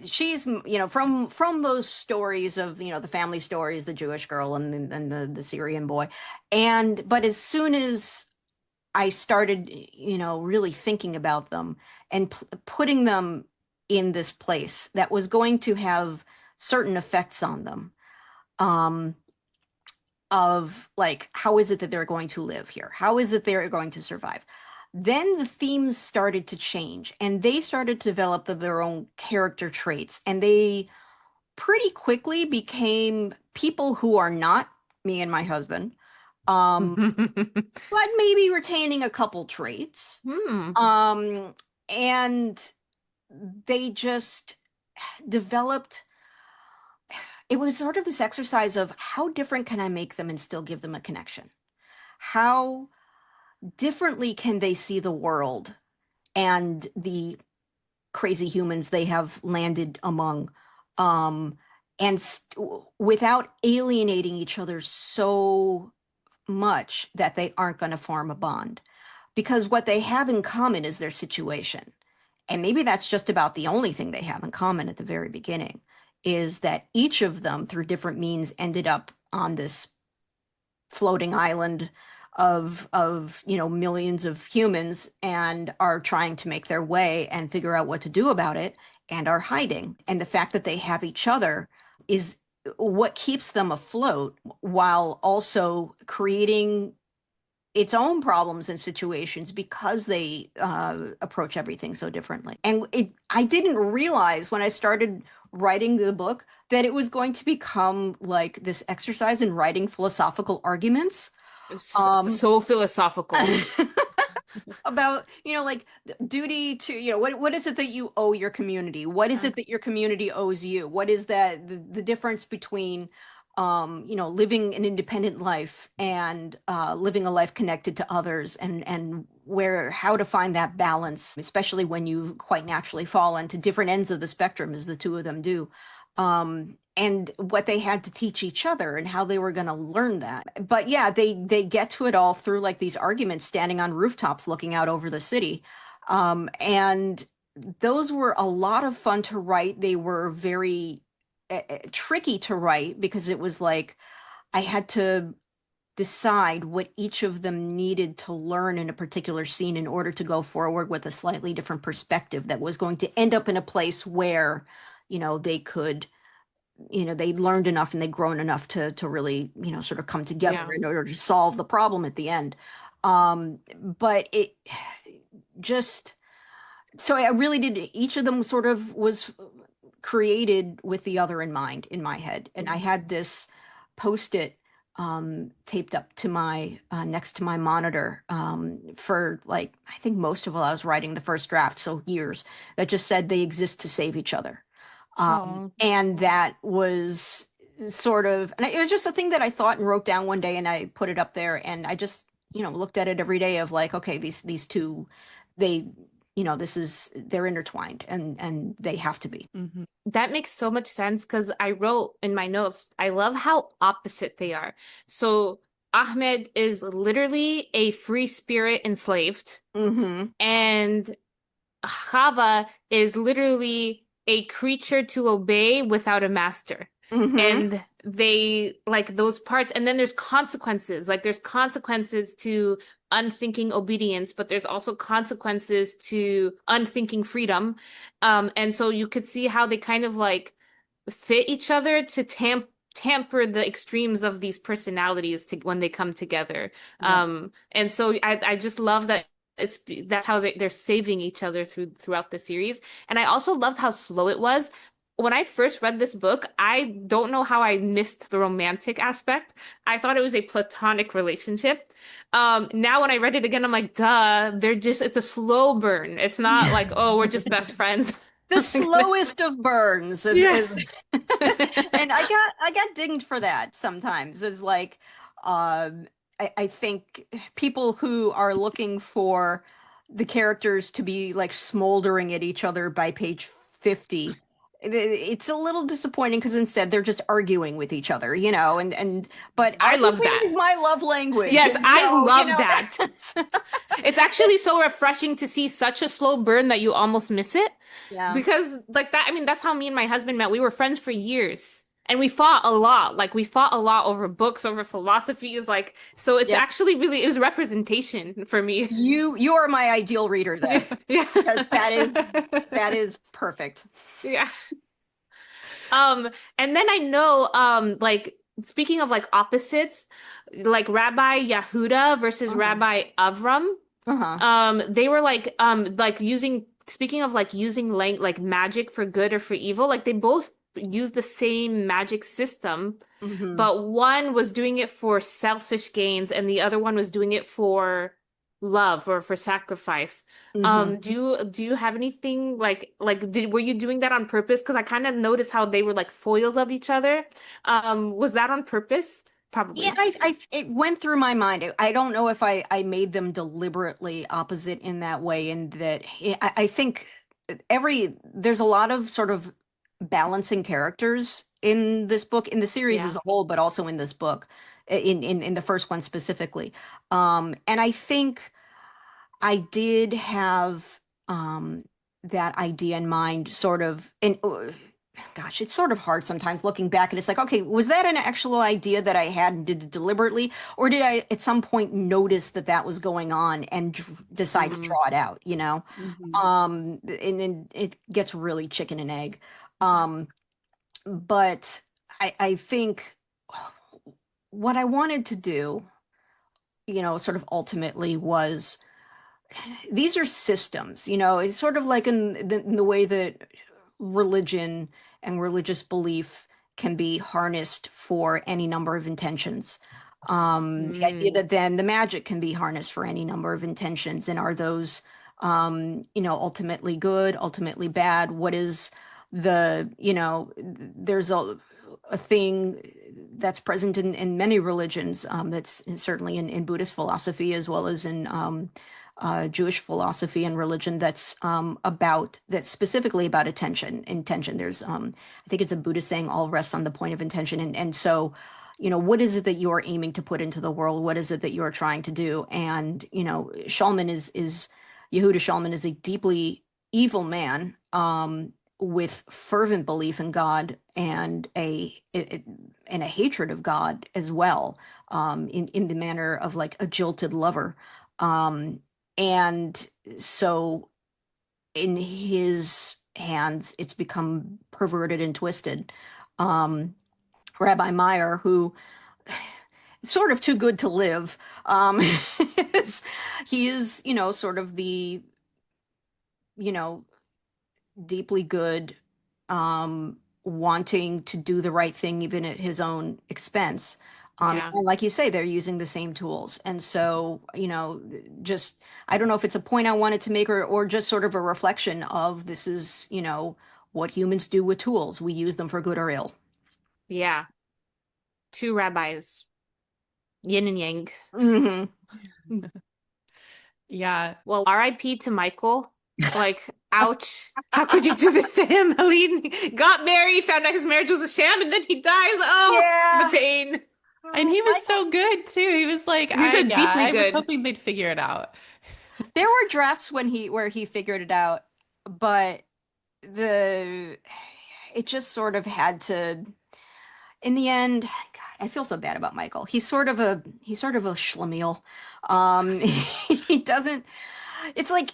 she's from those stories of the family stories, the Jewish girl and the Syrian boy, and but as soon as I started really thinking about them and putting them in this place that was going to have certain effects on them. Um, of like how is it that they're going to live here, how is it they're going to survive, then the themes started to change and they started to develop their own character traits and they pretty quickly became people who are not me and my husband, um but maybe retaining a couple traits, Hmm. um and they just developed. It was sort of this exercise of how different can I make them and still give them a connection? How differently can they see the world and the crazy humans they have landed among, um, and without alienating each other so much that they aren't going to form a bond? Because what they have in common is their situation. And maybe that's just about the only thing they have in common at the very beginning, is that each of them, through different means, ended up on this floating island of millions of humans and are trying to make their way and figure out what to do about it and are hiding. And the fact that they have each other is what keeps them afloat while also creating its own problems and situations because they approach everything so differently. And I didn't realize when I started writing the book that it was going to become like this exercise in writing philosophical arguments, um, So philosophical. about like duty to what is it that you owe your community, what is it that your community owes you, what is that the difference between living an independent life and living a life connected to others, and where how to find that balance, especially when you quite naturally fall into different ends of the spectrum as the two of them do, and what they had to teach each other and how they were going to learn that. But yeah, they get to it all through like these arguments standing on rooftops looking out over the city, and those were a lot of fun to write. They were very tricky to write because it was like I had to decide what each of them needed to learn in a particular scene in order to go forward with a slightly different perspective that was going to end up in a place where they could they'd learned enough and they'd grown enough to really sort of come together Yeah. in order to solve the problem at the end. But it just so I really did, each of them sort of was created with the other in mind in my head. And I had this post-it taped up to my next to my monitor, for like I think most of while I was writing the first draft, so years, that just said they exist to save each other. Oh. And that was sort of, and it was just a thing that I thought and wrote down one day, and I put it up there, and I just looked at it every day of like, okay, these two, they this is, they're intertwined and they have to be. Mhm. That makes so much sense because I wrote in my notes, I love how opposite they are. So Ahmed is literally a free spirit enslaved, Mm-hmm. and Chava is literally a creature to obey without a master. Hmm. And they like those parts, and then there's consequences. Like there's consequences to unthinking obedience, but there's also consequences to unthinking freedom. And so you could see how they kind of like fit each other to tamper the extremes of these personalities to when they come together. Yeah. And so I just love that that's how they're saving each other throughout the series. And I also loved how slow it was. When I first read this book, I don't know how I missed the romantic aspect. I thought it was a platonic relationship. Now when I read it again, I'm like, duh, it's a slow burn. It's not like, oh, we're just best friends. The slowest of burns Yeah. is and I got dinged for that sometimes. Is like I think people who are looking for the characters to be like smoldering at each other by page 50, it's a little disappointing because instead they're just arguing with each other, and but I love arguing that. is my love language. Yes, And I so, love that. that's It's actually so refreshing to see such a slow burn that you almost miss it. yeah. Because like that, I mean, that's how me and my husband met. We were friends for years. And we fought a lot. Like we fought a lot over books, over philosophies. Like, so it's Yeah. actually really, it was representation for me. You are my ideal reader then. Yeah. That is perfect. Yeah. And then I know, like speaking of like opposites, like Rabbi Yehuda versus Uh-huh. Rabbi Avram. Uh-huh. They were like using speaking of like using like magic for good or for evil, like they both use the same magic system, Hmm. but one was doing it for selfish gains and the other one was doing it for love or for sacrifice. Hmm. Do you have anything were you doing that on purpose? Because I kind of noticed how they were like foils of each other. Was that on purpose? Yeah, Probably. it went through my mind. I don't know if I made them deliberately opposite in that way, in that I think there's a lot of sort of balancing characters in this book, in the series as Yeah. a whole, but also in this book, in the first one specifically. And I think I did have that idea in mind, sort of, and gosh, it's sort of hard sometimes looking back, and it's like, okay, was that an actual idea that I had and did it deliberately, or did I at some point notice that that was going on and decide to Mm-hmm. draw it out, Mm-hmm. And then it gets really chicken and egg. Um, but I think what I wanted to do, sort of ultimately was these are systems, it's sort of like in the way that religion and religious belief can be harnessed for any number of intentions. The idea Mm. that then the magic can be harnessed for any number of intentions, and are those, ultimately good, ultimately bad? What is there's a thing that's present in many religions, that's certainly in Buddhist philosophy as well as in Jewish philosophy and religion, that's specifically about intention. There's I think it's a Buddhist saying, all rests on the point of intention. And so, what is it that you're aiming to put into the world? What is it that you're trying to do? And Shulman is Yehuda Shulman is a deeply evil man, with fervent belief in God and a hatred of God as well, in the manner of like a jilted lover. And so in his hands, it's become perverted and twisted. Um, Rabbi Meyer, who is sort of too good to live, is, he is, sort of the, you know, deeply good, wanting to do the right thing even at his own expense. Yeah. And like you say, they're using the same tools. And so, just, I don't know if it's a point I wanted to make, or just sort of a reflection of, this is, what humans do with tools. We use them for good or ill. Yeah. Two rabbis, yin and yang. Hmm. Yeah. Well, RIP to Michael. Like, ouch. How could you do this to him? Helene got married, found out his marriage was a sham, and then he dies. Oh, the Yeah. pain. And he was Michael, so good too. He was like, He's a deeply I was good. hoping they'd figure it out. there were drafts where he figured it out. but the it just sort of had to in the end. God, I feel so bad about Michael. He's sort of a schlemiel. He doesn't. It's like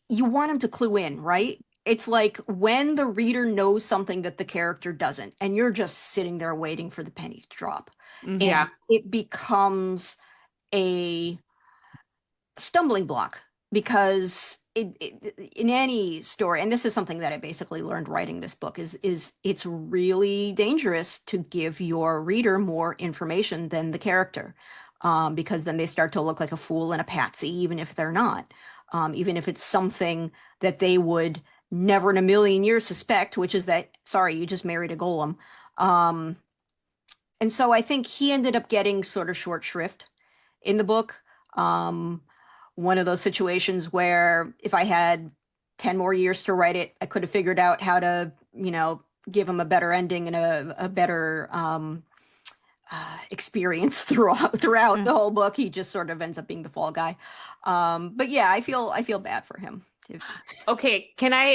you want him to clue in, right? It's like when the reader knows something that the character doesn't, and you're just sitting there waiting for the penny to drop, Hmm. and Yeah. it becomes a stumbling block because in any story, and this is something that I basically learned writing this book, is it's really dangerous to give your reader more information than the character, because then they start to look like a fool and a patsy, even if they're not, even if it's something that they would never in a million years suspect, which is that, sorry, you just married a golem. Um, and so I think he ended up getting sort of short shrift in the book. Um, One of those situations where if I had 10 more years to write it, I could have figured out how to, give him a better ending and a better experience throughout the whole book. He just sort of ends up being the fall guy. But yeah, I feel bad for him. Okay,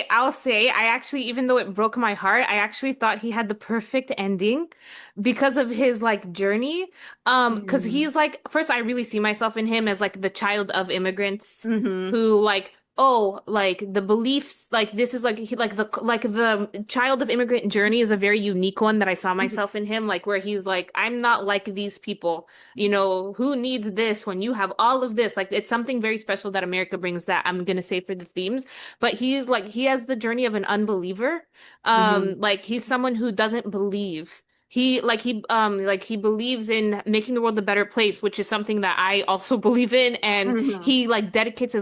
I'll say, I actually, even though it broke my heart, I actually thought he had the perfect ending because of his like journey. Because Mm. he's like, first, I really see myself in him as like the child of immigrants Hmm. who like, oh, like the beliefs, like this is like, like the child of immigrant journey is a very unique one that I saw myself in him, like where he's like, I'm not like these people. Who needs this when you have all of this? Like, it's something very special that America brings that I'm gonna say for the themes. But he's like, he has the journey of an unbeliever. Hmm. Like he's someone who doesn't believe. He believes in making the world a better place, which is something that I also believe in. And Hmm. he like dedicates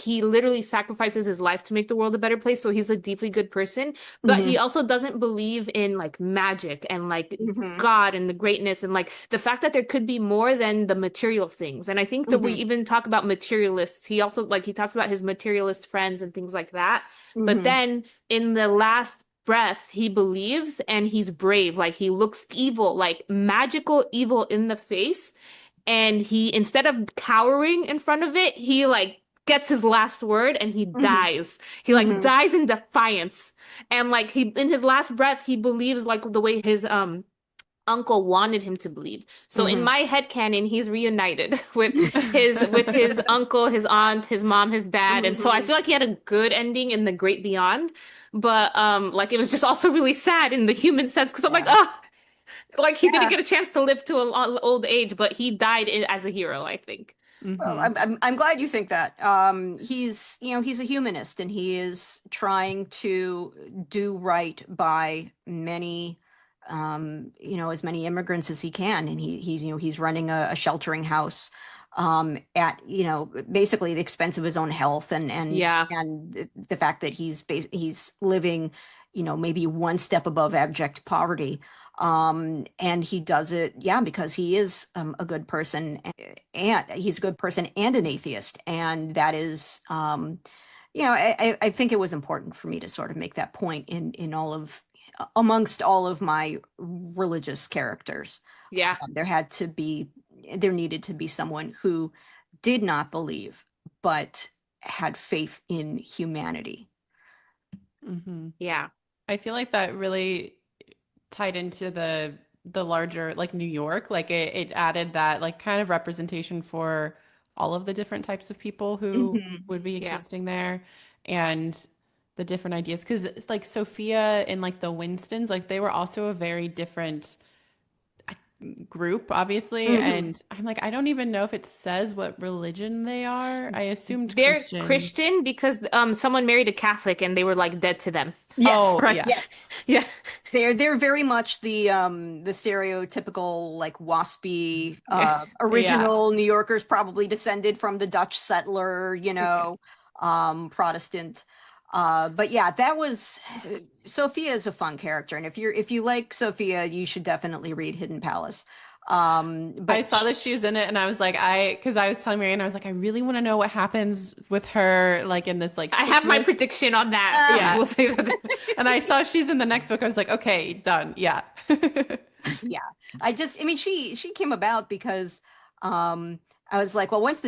he literally sacrifices his life to make the world a better place. So he's a deeply good person. But he Hmm. also doesn't believe in like magic and like Hmm. God and the greatness and like the fact that there could be more than the material things. And I think that we Hmm. even talk about materialists. He also like he talks about his materialist friends and things like that. But Hmm. then in the last breath, he believes and he's brave. Like he looks evil, like magical evil in the face. And he, instead of cowering in front of it, he like gets his last word and he Hmm. dies. He like Hmm. dies in defiance. And like he in his last breath, he believes like the way his uncle wanted him to believe. So in Hmm. my head canon, he's reunited with his uncle, his aunt, his mom, his dad. And so I Hmm. feel like he had a good ending in the great beyond. But like it was just also really sad in the human sense because I'm like, Yeah. oh, like he didn't Yeah. get a chance to live to an old age, but he died as a hero, I think. Well, Hmm. I'm glad you think that. He's a humanist and he is trying to do right by many, as many immigrants as he can. And he's running a sheltering house, at, basically the expense of his own health Yeah. and the fact that he's living, maybe one step above abject poverty. And he does it, yeah, because he is a good person, and he's a good person and an atheist. And that is, I think it was important for me to sort of make that point in all of amongst all of my religious characters. Yeah. There had to be, there needed to be someone who did not believe, but had faith in humanity. Hmm. Yeah. I feel like that really tied into the larger like New York. Like it added that like kind of representation for all of the different types of people who Hmm. would be Yeah. existing there and the different ideas. Because it's like Sophia and like the Winstons, like they were also a very different group, obviously. Hmm. And I'm like, I don't even know if it says what religion they are. I assumed They're Christian. Christian because someone married a Catholic and they were like dead to them. Yes, Oh, Right. yeah. yes. Yeah. They're very much the stereotypical like waspy Yeah. Yeah. original New Yorkers, probably descended from the Dutch settler, Yeah. Protestant. But yeah, that was Sophia is a fun character, and if you like Sophia, you should definitely read Hidden Palace. I But saw that she was in it and I was like, because I was telling Marianne, I was like, I really want to know what happens with her, like in this like I have my sickness. prediction on that. uh, Yeah. We'll say that. And I saw she's in the next book. I was like, okay, done. Yeah. yeah, I mean, she came about because I was like, well, once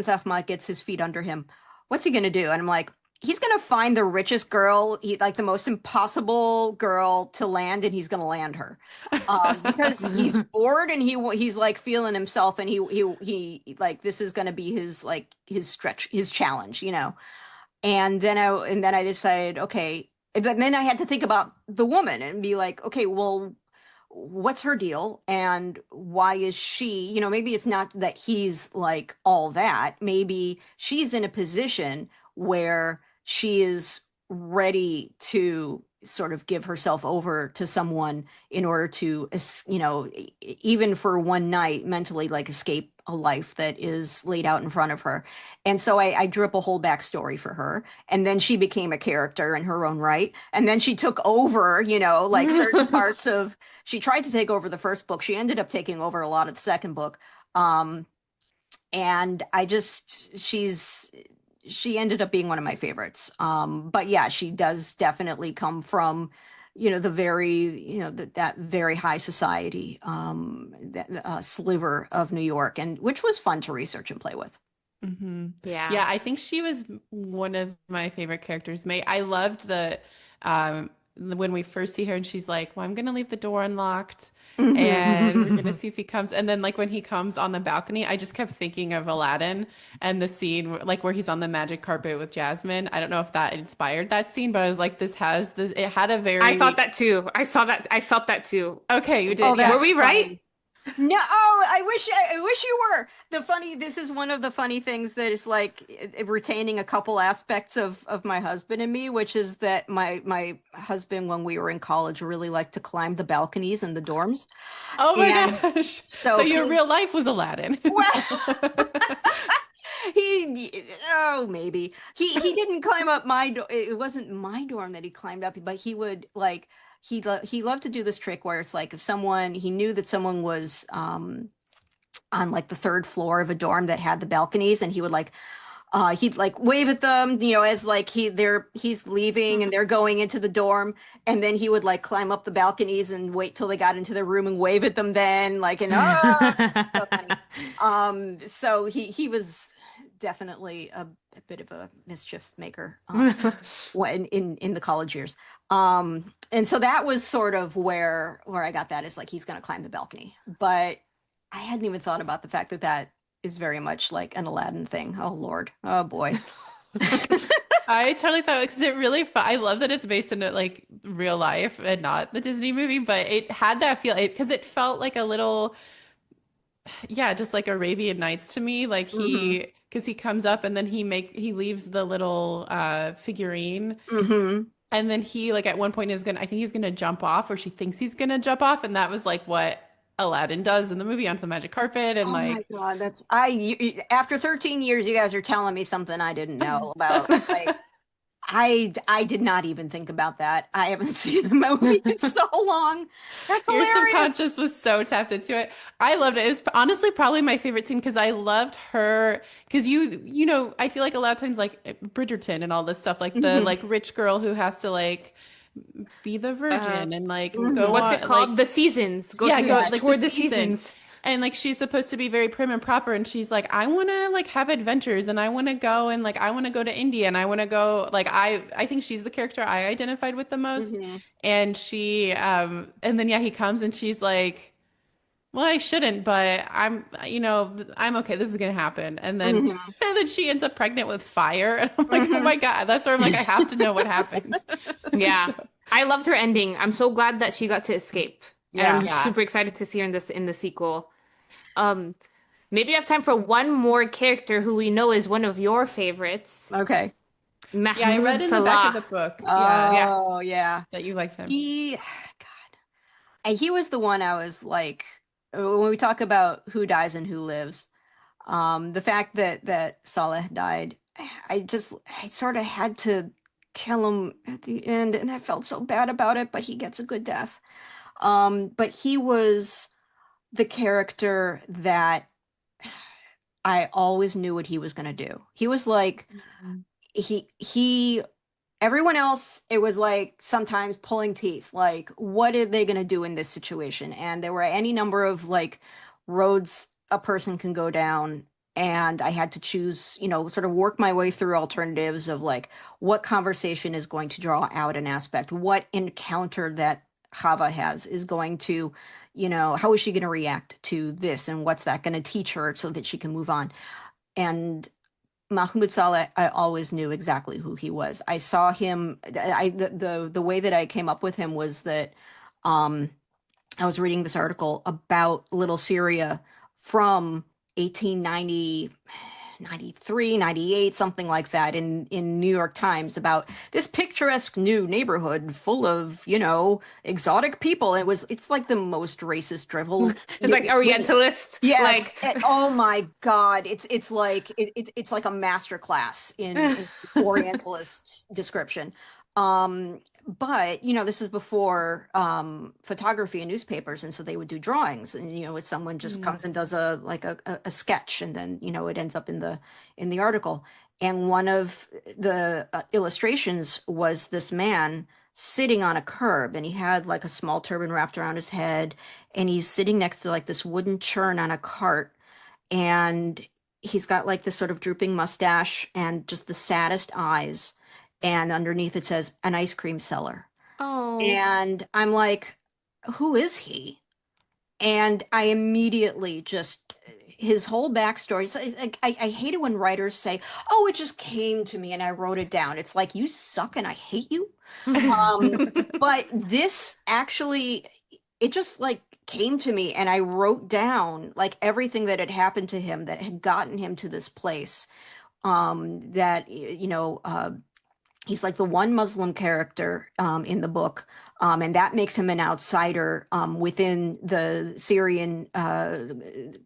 Ahmad gets his feet under him, what's he gonna do? And I'm like, he's gonna find the richest girl, like the most impossible girl to land, and he's gonna land her, because he's bored and he's like feeling himself, and he like this is gonna be his like his stretch, his challenge, you know. And then I decided, okay, but then I had to think about the woman and be like, okay, well, what's her deal and why is she, maybe it's not that he's like all that. Maybe she's in a position where she is ready to sort of give herself over to someone in order to, even for one night, mentally like escape a life that is laid out in front of her. And so I drew up a whole backstory for her. And then she became a character in her own right. And then she took over, like certain parts of, she tried to take over the first book. She ended up taking over a lot of the second book. And she ended up being one of my favorites. But yeah, she does definitely come from, the very, that very high society, sliver of New York, and which was fun to research and play with. Hmm. Yeah. Yeah, I think she was one of my favorite characters. May I loved when we first see her and she's like, "Well, I'm gonna leave the door unlocked and we're gonna Mhm. see if he comes." And then like when he comes on the balcony, I just kept thinking of Aladdin and the scene like where he's on the magic carpet with Jasmine. I don't know if that inspired that scene, but I was like, this has this. It had a I thought very that too. I saw that. I felt that too. okay. You Oh, did, yeah. Were that's we right? funny. No, oh, I wish you were. This is one of the funny things that is like retaining a couple aspects of my husband and me, which is that my husband, when we were in college, really liked to climb the balconies in the dorms. Oh my And gosh. So so your he, real life was Aladdin. well, he, oh, maybe he didn't climb up my door. It wasn't my dorm that he climbed up, but he would like he loved to do this trick where it's like if someone he knew that someone was on like the third floor of a dorm that had the balconies, and he'd like wave at them, as like he's leaving and they're going into the dorm, and then he would like climb up the balconies and wait till they got into their room and wave at them then, like, and oh, so funny. So he was definitely a bit of a mischief maker, when in the college years. And so that was sort of where I got that, is like he's gonna climb the balcony. But I hadn't even thought about the fact that that is very much like an Aladdin thing. Oh Lord. Oh boy. I totally thought because it really I love that it's based in like real life and not the Disney movie, but it had that feel because it felt like a little yeah, just like Arabian Nights to me. Like Hmm. because he comes up and then he leaves the little figurine Hmm. and then he like at one point is gonna I think he's gonna jump off or she thinks he's gonna jump off and that was like what Aladdin does in the movie onto the magic carpet and Oh my like God, after 13 years, you guys are telling me something I didn't know about. Like, I did not even think about that. I haven't seen the movie in so long. That's your hilarious. subconscious was so tapped into it. I loved it. It was honestly probably my favorite scene because I loved her because I feel like a lot of times like Bridgerton and all this stuff like the Hmm. like rich girl who has to like be the uh, virgin and like go Hmm. what's it on called? like The seasons. Go yeah, to go Yeah. like the toward the season. seasons. And like she's supposed to be very prim and proper and she's like I want to like have adventures and I want to go and like I want to go to India and I want to go like I think she's the character I identified with the most. Hmm. And she and then yeah, he comes and she's like well, I shouldn't, but I'm okay. This is gonna happen. And then Hmm. and then she ends up pregnant with fire. And I'm like, oh my God. That's where I'm like, I have to know what happens. Yeah. So, I loved her ending. I'm so glad that she got to escape. And Yeah. I'm yeah. super excited to see her in the sequel. Um, maybe we have time for one more character who we know is one of your favorites, Okay. Yeah, I Mahmoud read in the back of Salah. the book, yeah, Yeah. Oh, yeah. that you liked him. He, and he was the one I was like, when we talk about who dies and who lives, the fact that Saleh died, I sort of had to kill him at the end, and I felt so bad about it, but he gets a good death. But he was the character that I always knew what he was going to do. He was like, he everyone else, it was like sometimes pulling teeth, like what are they going to do in this situation? And there were any number of like roads a person can go down and I had to choose, sort of work my way through alternatives of like what conversation is going to draw out an aspect, what encounter that Chava has is going to, how is she going to react to this, and what's that going to teach her so that she can move on. And Mahmoud Saleh, I always knew exactly who he was. I saw him. The way that I came up with him was that um, I was reading this article about Little Syria from 1890, 93, 98, something like that, in New York Times, about this picturesque new neighborhood full of, exotic people. It's like the most racist drivel. It's like Orientalist. Yes. Like Oh my God. It's like a master class in Orientalist description. But this is before photography and newspapers, and so they would do drawings, and if someone just comes and does a sketch, and then it ends up in the article. And one of the illustrations was this man sitting on a curb, and he had like a small turban wrapped around his head, and he's sitting next to like this wooden churn on a cart, and he's got like this sort of drooping mustache and just the saddest eyes. And underneath it says an ice cream seller. oh. And I'm like, who is he? And I immediately just, his whole backstory. So I hate it when writers say, oh, it just came to me and I wrote it down. It's like, you suck and I hate you. But this actually, it just like came to me, and I wrote down like everything that had happened to him that had gotten him to this place. That, he's like the one Muslim character in the book, and that makes him an outsider within the Syrian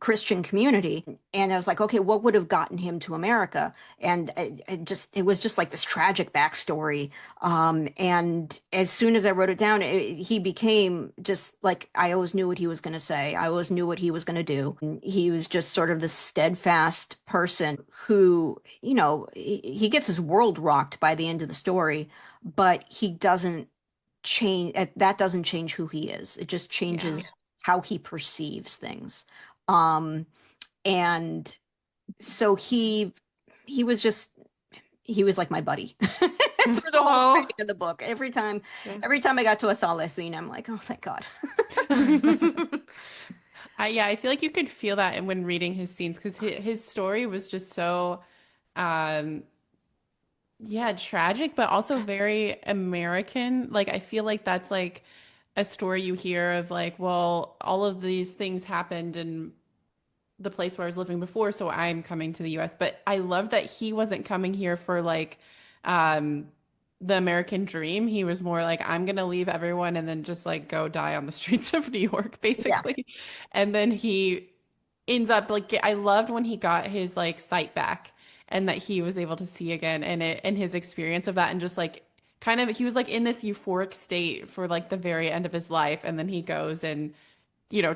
Christian community. And I was like, okay, what would have gotten him to America? And it was just like this tragic backstory. And as soon as I wrote it down, he became just like, I always knew what he was going to say. I always knew what he was going to do. And he was just sort of the steadfast person who, he gets his world rocked by the end of the story, but he doesn't change. That doesn't change who he is. It just changes how he perceives things. And so he was like my buddy through the whole thing of the book. Every time I got to a Saleh scene, I'm like, oh, thank God. I feel like you could feel that when reading his scenes, because his story was just so tragic, but also very American. Like, I feel like that's like a story you hear of like, well, all of these things happened in the place where I was living before, so I'm coming to the US. But I love that he wasn't coming here for like the American dream. He was more like, I'm gonna leave everyone and then just like go die on the streets of New York, basically. Yeah. And then he ends up like, I loved when he got his like sight back, and that he was able to see again, and his experience of that, and just like kind of, he was like in this euphoric state for like the very end of his life, and then he goes and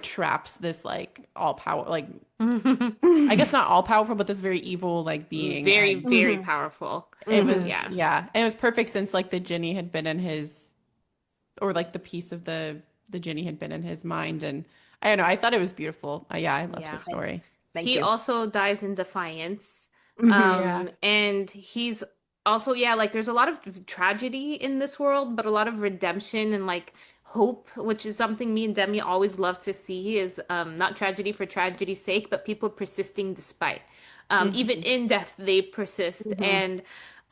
traps this like all power, like I guess not all powerful, but this very evil like being, very very powerful. It was and it was perfect, since like the Jinni had been in his, or like the piece of the Jinni had been in his mind, and I don't know, I thought it was beautiful. I loved his story. Thank he you. also dies in defiance. And he's also, like, there's a lot of tragedy in this world, but a lot of redemption and like hope, which is something me and Demi always love to see, is not tragedy for tragedy's sake, but people persisting despite. Even in death, they persist. And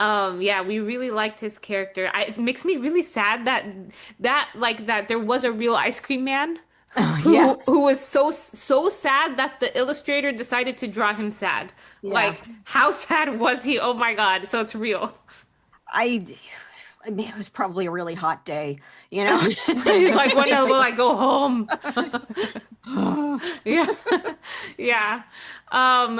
we really liked his character. It makes me really sad that there was a real ice cream man. Who was so sad that the illustrator decided to draw him sad. Yeah. Like, how sad was he? Oh my God. So it's real. I mean, it was probably a really hot day, He's like, when will I go home? Yeah.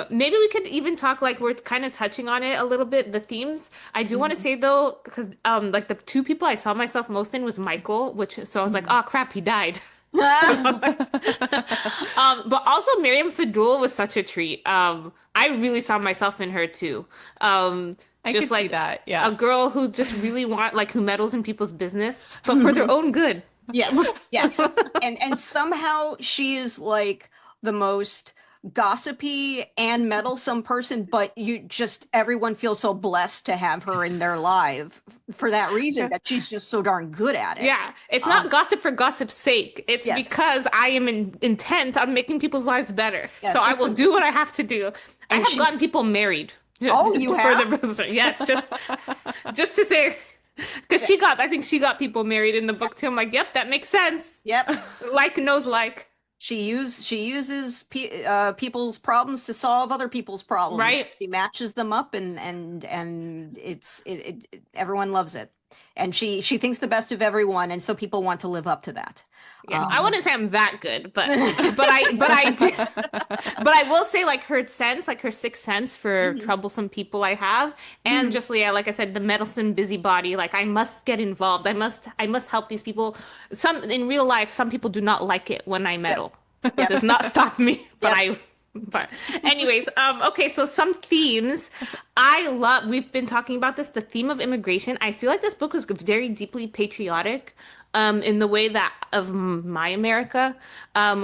Maybe we could even talk, like, we're kind of touching on it a little bit, the themes. I do want to say though, because like the two people I saw myself most in was Michael, so I was like, oh crap, he died. But also Miriam Fadul was such a treat. I really saw myself in her too. I just could like see that. Yeah. A girl who just really who meddles in people's business, but for their own good. Yes. And somehow she is like the most gossipy and meddlesome person, but everyone feels so blessed to have her in their life for that reason, that she's just so darn good at it. Yeah, it's Um, not gossip for gossip's sake. It's yes, because I am intent on making people's lives better. So I yes. will do what I have to do. I And have she's, gotten people married oh, you for have? the yes, just to say, because I think she got people married in the book too. I'm like, yep, that makes sense. Yep. Like knows like, She uses people's problems to solve other people's problems. right? She matches them up, and everyone loves it. And she thinks the best of everyone, and so people want to live up to that. Yeah, I Um, wouldn't say I'm that good, but I do, but I will say like her sense, like her sixth sense for mhm, troublesome people I have, and mhm. just yeah, like I said, the meddlesome busybody. Like I must get involved. I must help these people. Some in real life, some people do not like it when I Yep, meddle. It yep, does not stop me, but yep. I. But anyways, okay, so some themes I love. We've been talking about this, the theme of immigration. I feel like this book is very deeply patriotic, in the way that of my America,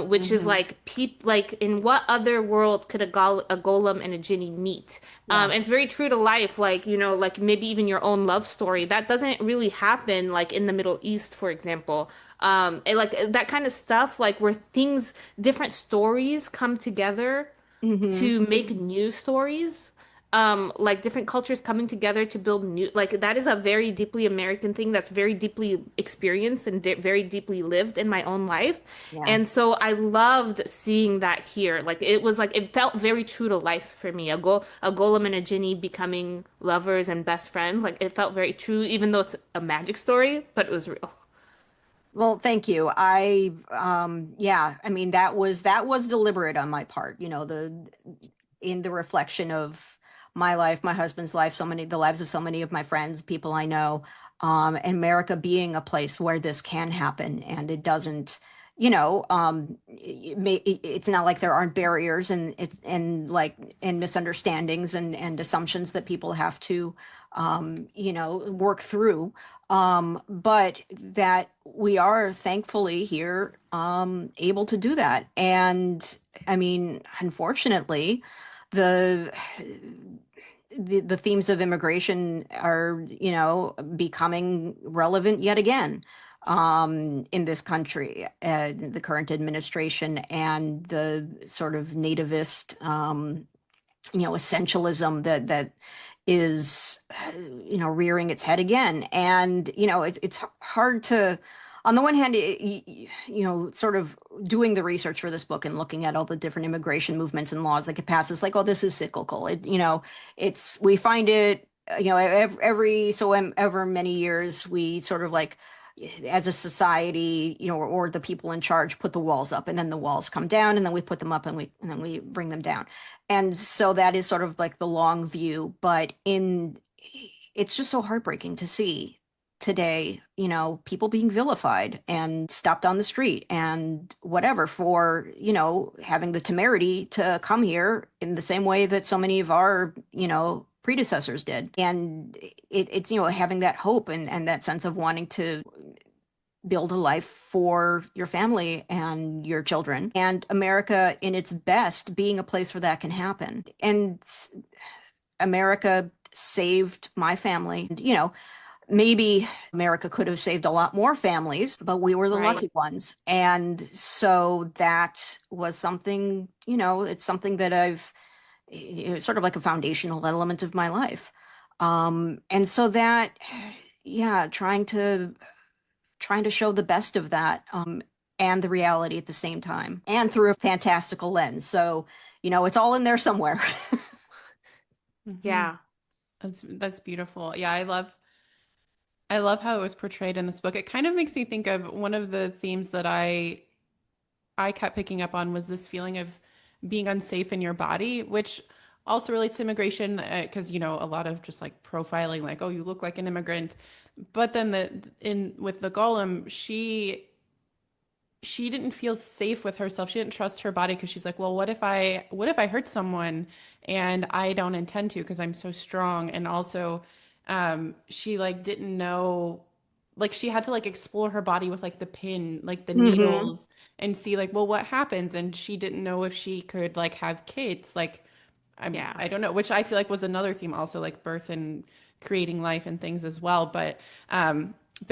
which is Hmm. like like in what other world could a golem and a Jinni meet? Yeah. And it's very true to life, like like maybe even your own love story. That doesn't really happen like in the Middle East, for example. And like that kind of stuff, like where things, different stories come together Hmm. to make new stories. Like different cultures coming together to build new, like that is a very deeply American thing that's very deeply experienced and very deeply lived in my own life. Yeah. And so I loved seeing that here. Like it was like it felt very true to life for me. A golem and a Jinni becoming lovers and best friends. Like it felt very true, even though it's a magic story, but it was real. Well, thank you. Yeah, I mean, that was deliberate on my part, in the reflection of my life, my husband's life, the lives of so many of my friends, people I know, and America being a place where this can happen, and it doesn't, it's not like there aren't barriers and misunderstandings and assumptions that people have to, work through. But that we are thankfully here, able to do that. And I mean, unfortunately, the the themes of immigration are, becoming relevant yet again, in this country, the current administration and the sort of nativist, essentialism that is, rearing its head again. And, it's hard to, on the one hand, sort of doing the research for this book and looking at all the different immigration movements and laws that get passed, it's like, oh, this is cyclical. We find it, every so ever many years, we sort of like, as a society, or the people in charge put the walls up, and then the walls come down, and then we put them up, and then we bring them down. And so that is sort of like the long view, but it's just so heartbreaking to see today, people being vilified and stopped on the street and whatever for, having the temerity to come here in the same way that so many of our, predecessors did. And it's, having that hope and that sense of wanting to build a life for your family and your children, and America in its best being a place where that can happen. And America saved my family. Maybe America could have saved a lot more families, but we were the Right. lucky ones. And so that was something, it's something that it's sort of like a foundational element of my life. And so that, yeah, trying to show the best of that, and the reality at the same time, and through a fantastical lens. So, it's all in there somewhere. Hmm. Yeah. That's beautiful. Yeah, I love how it was portrayed in this book. It kind of makes me think of one of the themes that I kept picking up on was this feeling of being unsafe in your body, which also relates to immigration, because a lot of just like profiling, like, oh, you look like an immigrant. But then in with the golem, she didn't feel safe with herself. She didn't trust her body because she's like, well, what if I hurt someone and I don't intend to because I'm so strong. And also, she like didn't know like she had to like explore her body with like the pin, like the Hmm. needles and see like, well, what happens? And she didn't know if she could like have kids. Like Yeah. I don't know, which I feel like was another theme also like birth and creating life and things as well. But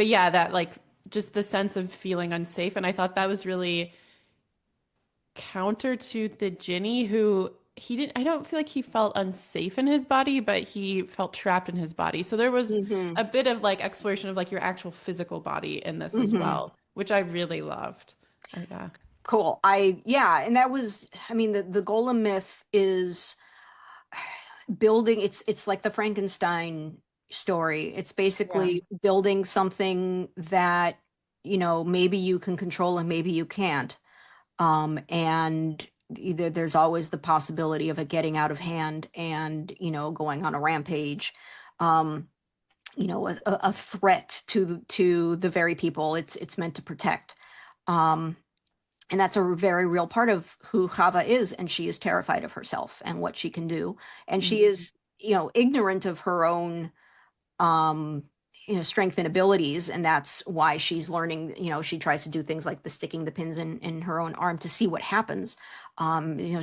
yeah, that like just the sense of feeling unsafe. And I thought that was really counter to the Jinni who he didn't I don't feel like he felt unsafe in his body, but he felt trapped in his body. So there was Hmm. a bit of like exploration of like your actual physical body in this as Hmm. well, which I really loved. Yeah. Cool. Yeah, and that was, I mean, the golem myth is building, it's like the Frankenstein story. It's Yeah. basically building something that, maybe you can control and maybe you can't. And either there's always the possibility of it getting out of hand and, going on a rampage. Um, a threat to the very people it's meant to protect. Um, and that's a very real part of who Chava is, and she is terrified of herself and what she can do, and she Mhm. is, ignorant of her own, um, strength and abilities, and that's why she's learning. She tries to do things like the sticking the pins in her own arm to see what happens.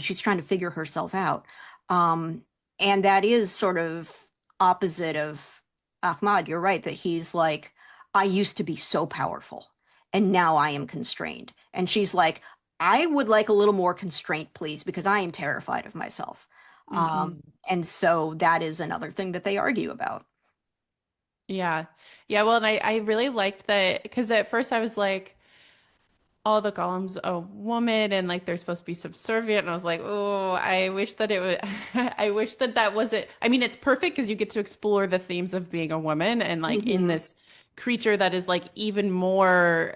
She's trying to figure herself out, um, and that is sort of opposite of Ahmad. You're right that he's like, I used to be so powerful, and now I am constrained. And she's like, I would like a little more constraint, please, because I am terrified of myself. Mhm. And so that is another thing that they argue about. Yeah. Yeah, well, and I really liked that because at first I was like, oh, the golem's a woman and like they're supposed to be subservient. And I was like, oh, I wish that it would, I wish that that wasn't, I mean, it's perfect because you get to explore the themes of being a woman and like in Hmm. this creature that is like even more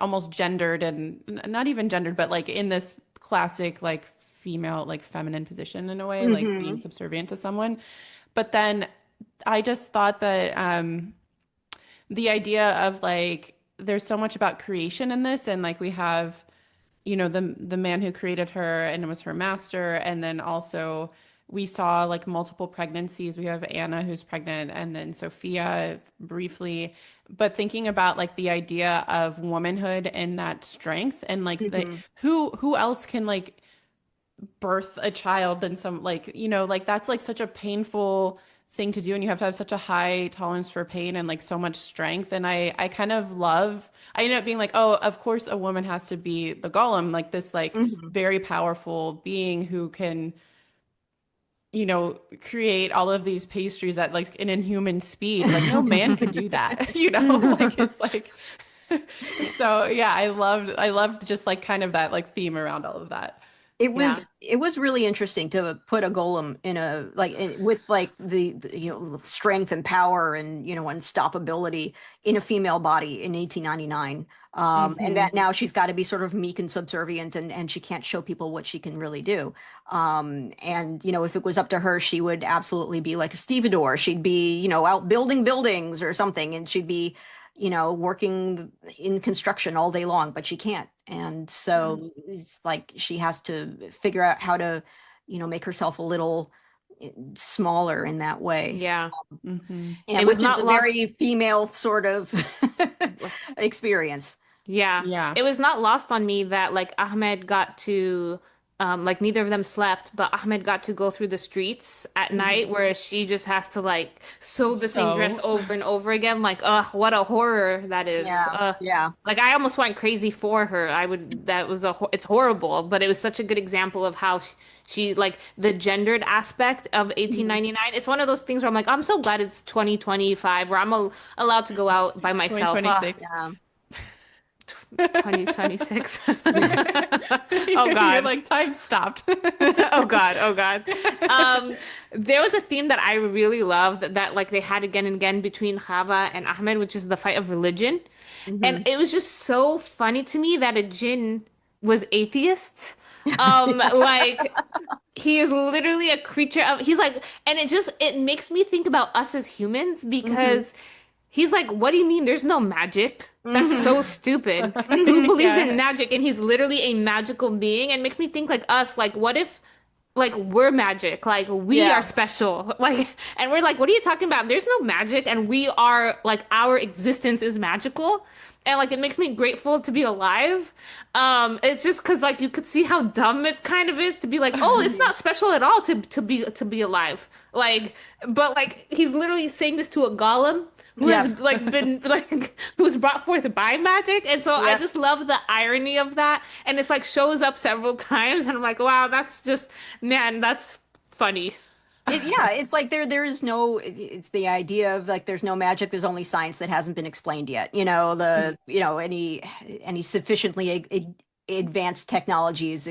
almost gendered and not even gendered, but like in this classic like female, like feminine position in a way, like being Hmm. subservient to someone. But then I just thought that the idea of like there's so much about creation in this and like we have the man who created her and was her master and then also we saw like multiple pregnancies. We have Anna who's pregnant and then Sophia briefly, but thinking about like the idea of womanhood and that strength and like the Hmm. who else can like birth a child than some like like that's like such a painful thing to do and you have to have such a high tolerance for pain and like so much strength and I kind of love I ended up being like oh of course a woman has to be the golem like this like Hmm. very powerful being who can create all of these pastries at like an inhuman speed like no man could do that like it's like so yeah I loved just like kind of that like theme around all of that. It Yeah. was it was really interesting to put a golem in a with like the strength and power and unstoppability in a female body in 1899. And Hmm. that now she's got to be sort of meek and subservient, and she can't show people what she can really do. And if it was up to her, she would absolutely be like a stevedore. She'd be out building buildings or something, and she'd be working in construction all day long, but she can't. And Yeah. so it's like she has to figure out how to, make herself a little smaller in that way. Yeah. Hmm. It And was which is not a lost. very female sort of experience. Yeah. Yeah. It was not lost on me that like Ahmed got to like neither of them slept, but Ahmed got to go through the streets at night, Mhm. whereas she just has to like sew the same dress So, over and over again. Like, ugh, what a horror that is. Yeah, yeah. Like I almost went crazy for her. I would that was it's horrible, but it was such a good example of how she like the gendered aspect of Mhm. 1899. It's one of those things where I'm like, I'm so glad it's 2025 where I'm allowed to go out by myself. 2026. Yeah. 2026. Oh You're God. like, time stopped. Oh God. Oh God. Um, there was a theme that I really loved that like they had again and again between Chava and Ahmed, which is the fight of religion. And Mhm. it was just so funny to me that a jinn was atheist. Like he is literally a creature of he's like and it makes me think about us as humans Mhm. because he's like, what do you mean there's no magic? That's so Mhm. stupid. Who believes in Yeah. magic? And he's literally a magical being and makes me think like us, like what if like we're magic, like we are Yeah. special, like, and we're like, what are you talking about? There's no magic, and we are like our existence is magical, and like it makes me grateful to be alive. It's just because like you could see how dumb it kind of is to be like, oh, it's not special at all to be alive, like, but like he's literally saying this to a golem who Yeah. has like been like who's brought forth by magic. And so I Yeah. just love the irony of that. And it's like shows up several times and I'm like, wow, that's just man, that's funny. Yeah, it's like there is no it's the idea of like there's no magic, there's only science that hasn't been explained yet. Any sufficiently advanced technology is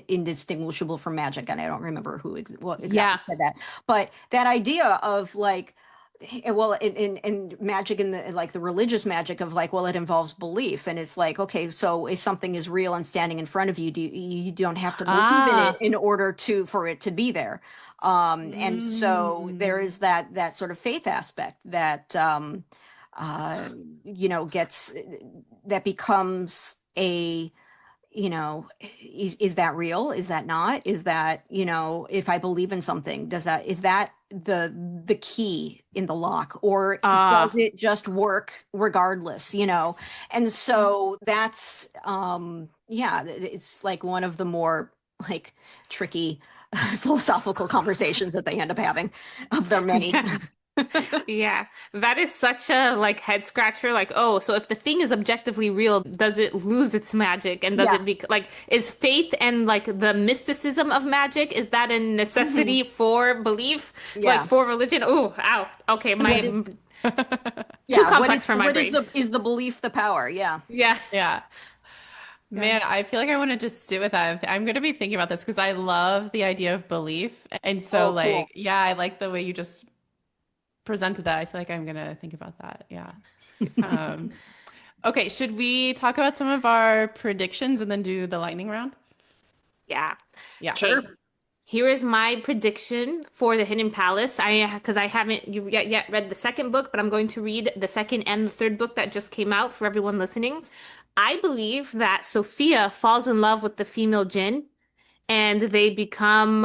indistinguishable from magic, and I don't remember what Yeah. exactly said that. But that idea of like well in magic in the like the religious magic of like well it involves belief, and it's like okay, so if something is real and standing in front of you, you don't have to believe in it Ah. in order to for it to be there. And so there Mm. is that sort of faith aspect that uh gets that becomes a is that real? Is that not? Is that, if I believe in something, is that the key in the lock, or does Ah. it just work regardless, And so that's yeah, it's like one of the more like tricky philosophical conversations that they end up having of their many. Yeah. Yeah, that is such a like head scratcher. Like, oh, so if the thing is objectively real, does it lose its magic? And does Yeah. it be like, is faith and like the mysticism of magic, is that a Mhm. necessity for belief? Like Yeah. for religion? Oh, ow. Okay, What my is too yeah, complex for my what brain. is the belief the power? Yeah. Yeah. Yeah. Yeah. Man, I feel like I want to just sit with that. I'm going to be thinking about this because I love the idea of belief. And so, Oh, cool. like, yeah, I like the way you just presented that. I feel like I'm going to think about that. Yeah. Um, okay. Should we talk about some of our predictions and then do the lightning round? Yeah. Yeah. Sure. Okay. Here is my prediction for the Hidden Palace. Because I haven't yet read the second book, but I'm going to read the second and the third book that just came out for everyone listening. I believe that Sophia falls in love with the female Jinn and they become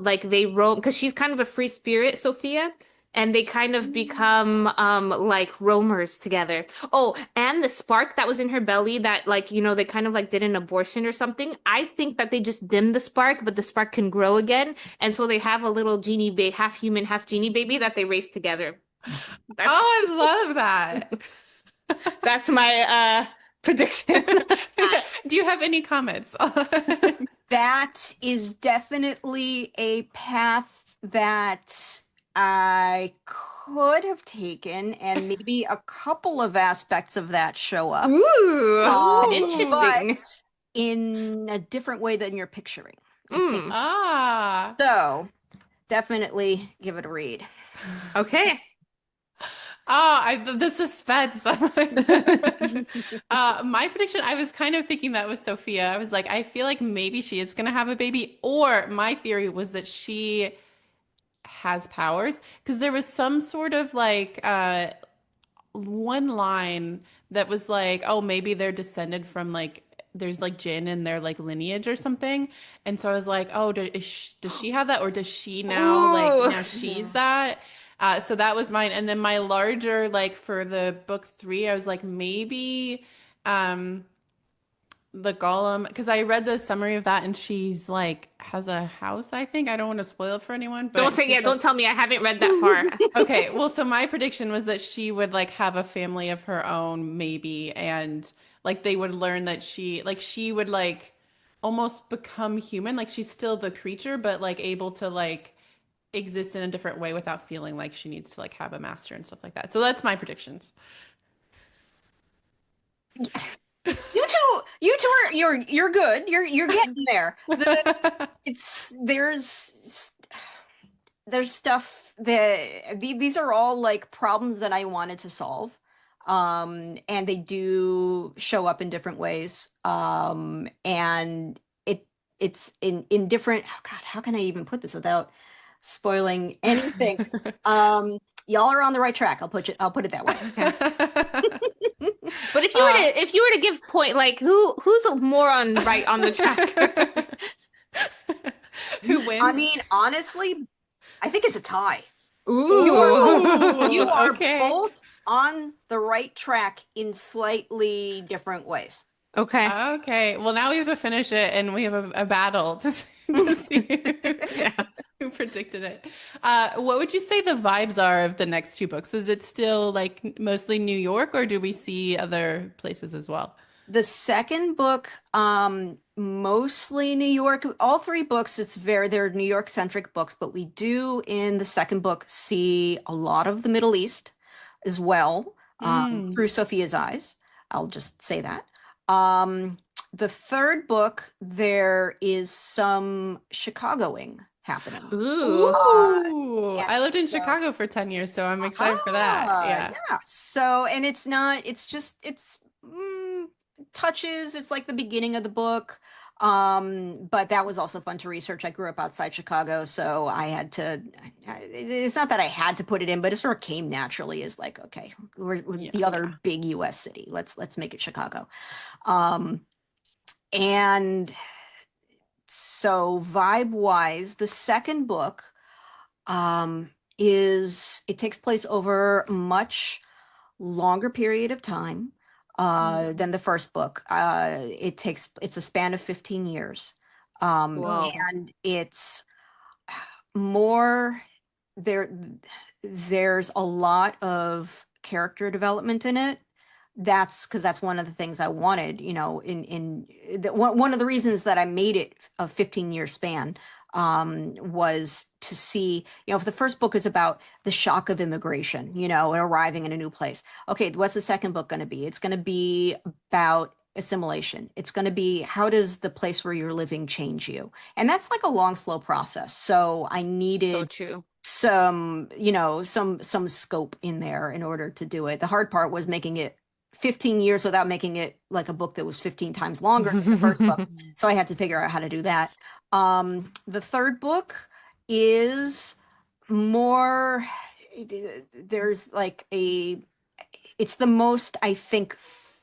like they roam because she's kind of a free spirit, Sophia, and they kind of become like roamers together. Oh, and the spark that was in her belly that like they kind of like did an abortion or something. I think that they just dim the spark, but the spark can grow again, and so they have a little genie baby, half human, half genie baby that they raise together. That's Oh, I love that. that's my prediction. Do you have any comments? That is definitely a path that I could have taken, and maybe a couple of aspects of that show up, Ooh, Ooh. interesting. but in a different way than you're picturing, I think. Mm, Ah. So definitely give it a read. okay. Oh, the suspense. My prediction, I was kind of thinking that was Sophia. I was like, I feel like maybe she is going to have a baby, or my theory was that she has powers because there was some sort of like one line that was like, oh, maybe they're descended from like there's like Jinn in their like lineage or something. And so I was like, oh, does she have that, or does she now like Ooh. now she's that? So that was mine. And then my larger like for the book three, I was like maybe um the Golem because I read the summary of that and she's like has a house, I think. I don't want to spoil it for anyone, Don't but say, yeah, don't tell me I haven't read that far. okay, well, so my prediction was that she would like have a family of her own, maybe, and like they would learn that she would like almost become human. Like she's still the creature, but like able to like exist in a different way without feeling like she needs to like have a master and stuff like that. So that's my predictions. You two are you're good. You're getting there. It's there's stuff that these are all like problems that I wanted to solve. And they do show up in different ways. And it's in different, oh God, how can I even put this without spoiling anything? Y'all are on the right track. I'll put it that way. Okay. But Uh, if you were to give point, like who's more on right on the track? Who I wins? mean, honestly, I think it's a tie. You are both Ooh. you are Okay. both on the right track in slightly different ways. Okay. Okay. Well, now we have to finish it, and we have a battle to see Yeah. who predicted it. What would you say the vibes are of the next two books? Is it still like mostly New York, or do we see other places as well? The second book, mostly New York. All three books, they're New York centric books, but we do in the second book see a lot of the Middle East as well, Mm. through Sophia's eyes. I'll just say that. Um, the third book, there is some Chicagoing happening. Ooh. Ooh, And I lived in so Chicago for 10 years, so I'm excited for that. Yeah. yeah. So, and it's not, it's touches, it's like the beginning of the book. But that was also fun to research. I grew up outside Chicago, so it's not that I had to put it in, but it sort of came naturally as like, okay, we're Yeah. the other big US city. Let's make it Chicago. Um, and so vibe wise, the second book is it takes place over much longer period of time Mm. than the first book. It's a span of 15 years. Oh. Whoa. And it's more there there's a lot of character development in it. That's because that's one of the things I wanted, one of the reasons that I made it a 15-year span, was to see, if the first book is about the shock of immigration, and arriving in a new place. Okay, what's the second book going to be? It's going to be about assimilation. It's going to be, how does the place where you're living change you? And that's like a long, slow process. So I So needed true. some scope in there in order to do it. The hard part was making it 15 years without making it like a book that was 15 times longer than the first book. Mm. So I had to figure out how to do that. The third book is more, there's like it's the most, I think,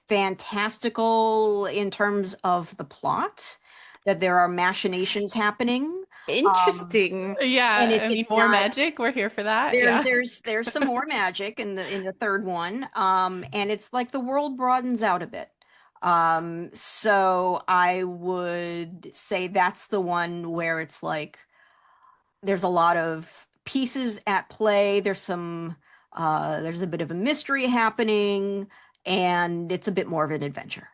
fantastical in terms of the plot, that there are machinations happening. Um, Interesting. and Yeah, I mean, it's more not, magic. We're here for that. there's Yeah. there's there's some more magic in the third one. And it's like the world broadens out a bit. So I would say that's the one where it's like there's a lot of pieces at play. There's a bit of a mystery happening, and it's a bit more of an adventure.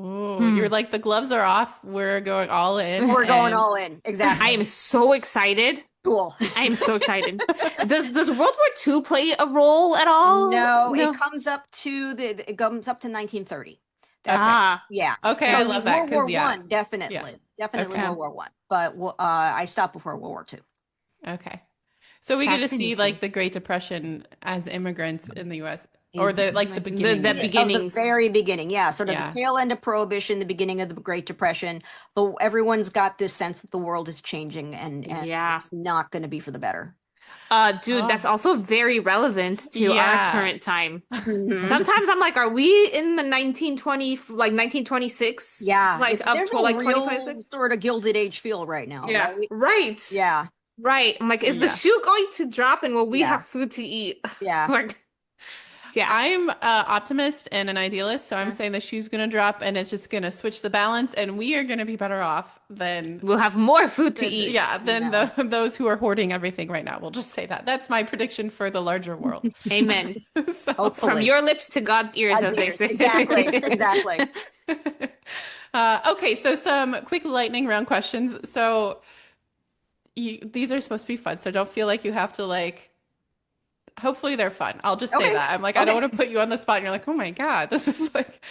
Oh, you're Hmm. like the gloves are off. We're going all in, We're going and all in. I Exactly. am so excited. Cool. I am so excited. Does World War II play a role at all? No, No. it comes up to 1930. That's okay, Ah, Yeah. okay, I So love that World War because yeah, One, yeah, definitely okay, yeah. World War One. But I stopped before World War Two. okay. So we get to see Fascinating. like the Great Depression as immigrants in the U.S. or the Mhm. like the Like beginning the of it. Of the beginnings. very beginning, yeah, sort of the Yeah. tail end of Prohibition, the beginning of the Great Depression. But everyone's got this sense that the world is changing, and Yeah. it's not going to be for the better. Dude, that's Oh, also very relevant to our yeah. current time. Hmm. Sometimes I'm like, are we in the 1920, like 1926, Yeah, like up there's to a like real 2026? sort of Gilded Age feel right now, Yeah, right? right. Yeah, Right. I'm like, is the Yeah. shoe going to drop and will we yeah, have food to eat? yeah. Like, yeah. I'm a optimist and an idealist, so I'm Yeah. saying the shoe's gonna drop and it's just gonna switch the balance, and we are gonna be better off We'll have more food to than eat. yeah, than Yeah. those who are hoarding everything right now. We'll just say that. That's my prediction for the larger world. Amen. So, From Hopefully. your lips to God's ears, God's as they ears. Exactly. say. Exactly. okay, so some quick lightning round questions. So these are supposed to be fun, so don't feel like you have to like. Hopefully they're fun. I'll just say Okay. that. I'm like, I don't Okay. want to put you on the spot and you're like, oh my God, this is like.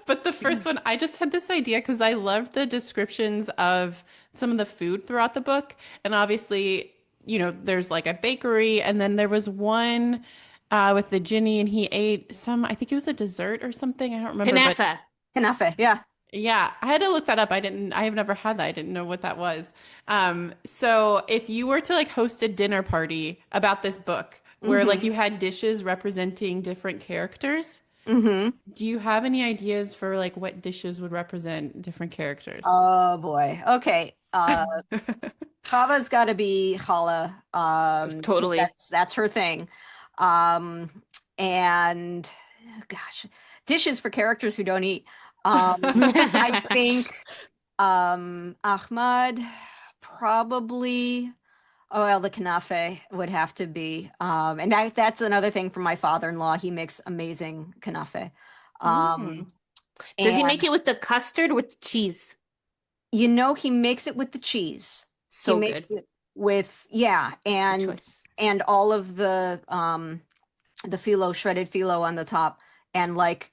But the first one, I just had this idea because I loved the descriptions of some of the food throughout the book. And obviously, there's like a bakery, and then there was one with the Jinni, and he ate some, I think it was a dessert or something. I don't remember, but Kanafa. Kanafe. Yeah. yeah, I had to look that up. I have never had that. I didn't know what that was. So if you were to like host a dinner party about this book where like Mm-hmm. you had dishes representing different characters, Mm-hmm. do you have any ideas for like what dishes would represent different characters? Oh boy. Okay. Uh, Chava's got to be challah. Totally. That's her thing. Um, and gosh, dishes for characters who don't eat. I think Ahmad probably. Oh, well, the kanafe would have to be. And that's another thing from my father-in-law. He makes amazing kanafe. Mm. Um, Does he and make it with the custard or with the cheese? he makes it with the cheese. He So good. makes it with, yeah, Good choice. and all of the phyllo, shredded phyllo on the top, and like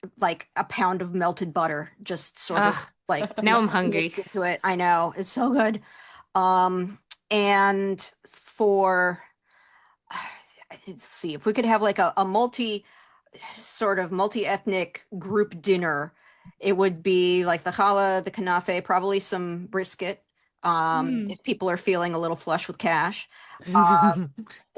a pound of melted butter, just sort of Ugh, like now I'm hungry. mixed into it. I know, it's so good. Um, and for let's see if we could have like a multi-ethnic group dinner. It would be like the challah, the kanafe, probably some brisket. Mm. If people are feeling a little flush with cash. The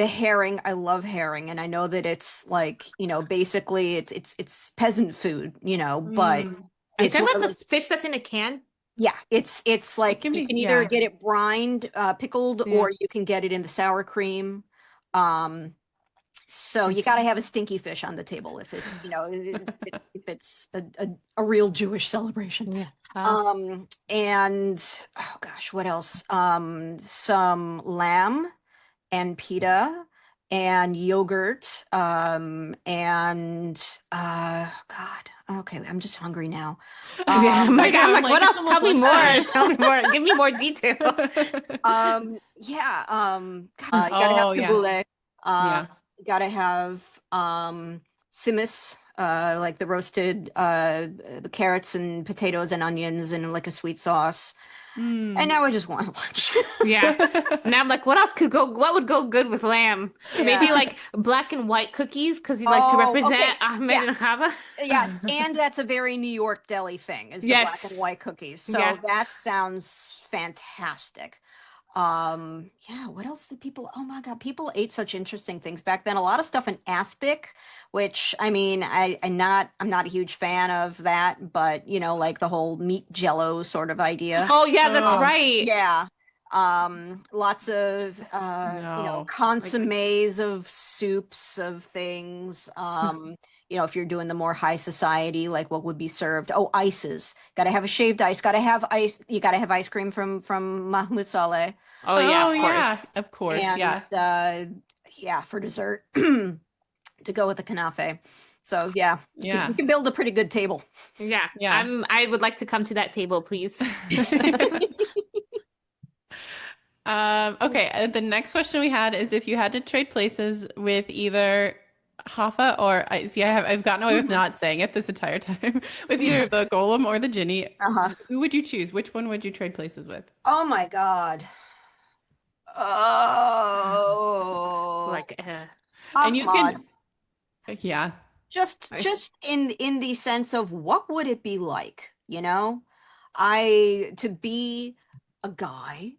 herring, I love herring, and I know that it's like, basically it's peasant food, but Mm. Are you it's talking one of about the those. fish that's in a can? Yeah, it's It like can you be, can either yeah. get it brined, pickled, Yeah. or you can get it in the sour cream. Um, so you got to have a stinky fish on the table if it's, if it's a real Jewish celebration. Yeah. And oh gosh, what else? Some lamb and pita and yogurt. And God, okay, I'm just hungry now. Yeah, I know. I'm I'm like, like, what it's else? Tell almost me more. lunchtime. Tell me more. Give me more detail. Yeah, you gotta have Oh, yeah. tabbouleh. Yeah. You gotta have simmis, like the roasted carrots and potatoes and onions and like a sweet sauce. And Mm. now I just want lunch. Yeah. Now I'm like, what else could go? What would go good with lamb? Yeah. Maybe like black and white cookies because you like to Oh, represent okay. Ahmed Yeah. and Chava. Yes, and that's a very New York deli thing, is the black and Yes. white cookies. Yeah. So that sounds fantastic. Yeah, what else did people, oh my God, people ate such interesting things back then. A lot of stuff in aspic, which I mean, I'm not a huge fan of that, but like the whole meat jello sort of idea. Oh yeah, that's Oh, right. Yeah. Lots of no. Like, consommes of soups of things. If you're doing the more high society, like what would be served. Oh, ices. Gotta have a shaved ice, gotta have ice, you gotta have ice cream from Mahmoud Saleh. Oh yeah, oh, of yeah. course. Of course. And Yeah. yeah, for dessert to go with the kanafe. So yeah, you Yeah. can build a pretty good table. Yeah. Yeah. I would like to come to that table, please. Okay, the next question we had is if you had to trade places with either Hoffa or I see I've gotten away with Mhm. not saying it this entire time with either the Golem or the Jinni, Uh-huh. who would you choose? Which one would you trade places with? Oh my God. Oh, Like, And you Ahmad. can, yeah. Just in the sense of what would it be like, I to be a guy,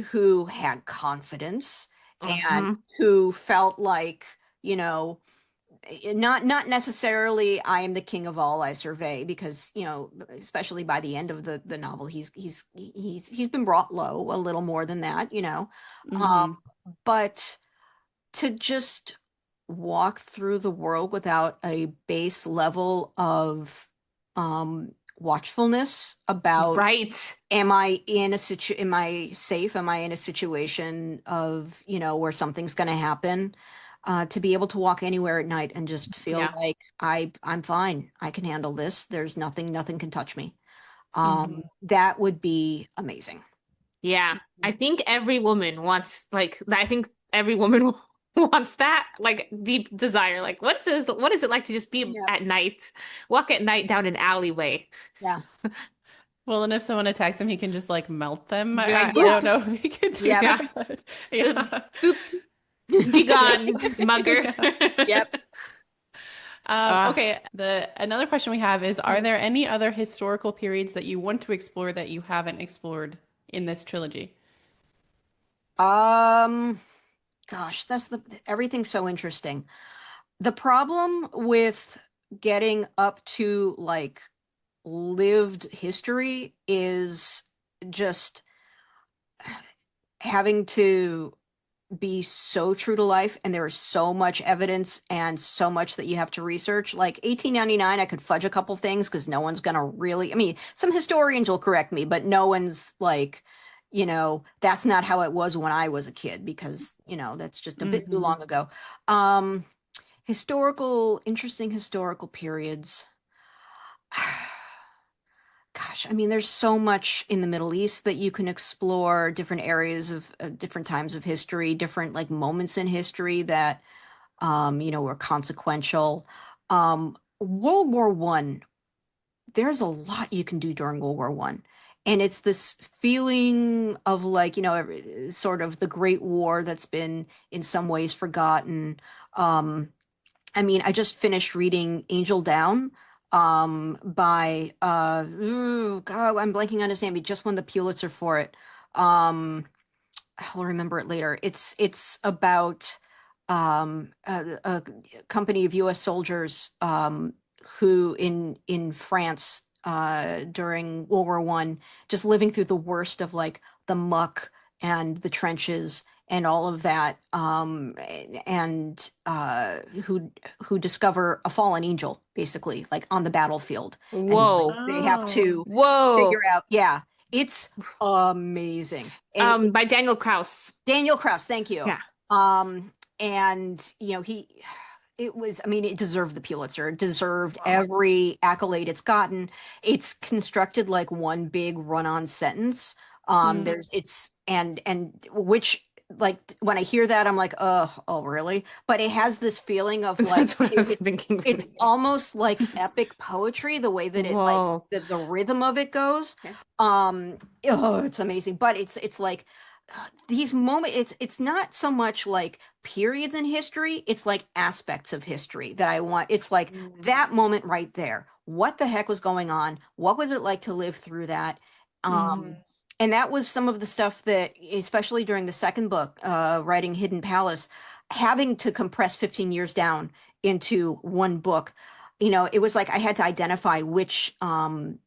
who had confidence and mhm. who felt like, not necessarily I am the king of all I survey, because especially by the end of the novel he's been brought low a little more than that, Hmm. but to just walk through the world without a base level of watchfulness about, Right. am I safe? Am I in a situation of, where something's going to happen? To be able to walk anywhere at night and just feel Yeah. like I'm fine. I can handle this. There's nothing can touch me. Hmm. That would be amazing. Yeah. I think every woman wants I think every woman wants that like deep desire. Like what is it like to just be Yeah. at night, walk at night down an alleyway? Yeah. Well, and if someone attacks him, he can just like melt them. Yeah. I Yeah. don't know if he could do Yep. Yeah. that, but yeah. Boop. Be gone, mugger. Yeah. Yep. Okay, the another question we have is, are there any other historical periods that you want to explore that you haven't explored in this trilogy? Um, Gosh, everything's so interesting. The problem with getting up to like lived history is just having to be so true to life, and there is so much evidence and so much that you have to research. Like 1899, I could fudge a couple things because no one's gonna really, I mean, some historians will correct me, but no one's like, that's not how it was when I was a kid, because, that's just a bit too Hmm. long ago. Interesting historical periods. Gosh, I mean, there's so much in the Middle East that you can explore, different areas of different times of history, different like moments in history that were consequential. World War One, there's a lot you can do during World War One. And it's this feeling of like, sort of the Great War that's been in some ways forgotten. I mean, I just finished reading Angel Down by God, I'm blanking on his name. He just won the Pulitzer for it. Um I'll remember it later. It's about a company of US soldiers who in France during World War One, just living through the worst of like the muck and the trenches and all of that, and who discover a fallen angel basically like on the battlefield, and like Whoa. they have Oh. to figure Whoa. out. Yeah, it's amazing. And By it's Daniel Kraus. Daniel Krauss, thank you. Yeah. And it was, I mean, it deserved the Pulitzer. It deserved Wow. every accolade it's gotten. It's constructed like one big run-on sentence. Hmm. And which, like, when I hear that, I'm like, oh, really? But it has this feeling of like, That's what I was thinking. it's almost like epic poetry, the way that it like Whoa. the rhythm of it goes. Okay. It's amazing. But it's like these moments, it's not so much like periods in history, it's like aspects of history that I want. It's like that moment right there. What the heck was going on? What was it like to live through that? Hmm. Um, and that was some of the stuff that, especially during the second book, writing Hidden Palace, having to compress 15 years down into one book. It was like I had to identify which like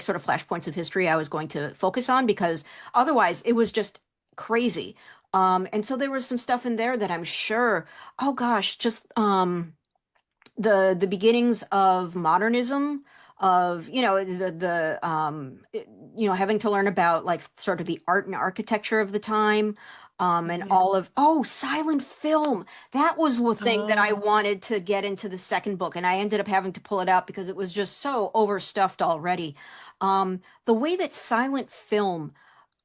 sort of flashpoints of history I was going to focus on, because otherwise it was just crazy. And so there was some stuff in there that I'm sure, oh gosh, just the beginnings of modernism, of having to learn about like sort of the art and architecture of the time, and Hmm. all of silent film. That was one thing that I Oh. wanted to get into the second book, and I ended up having to pull it out because it was just so overstuffed already. The way that silent film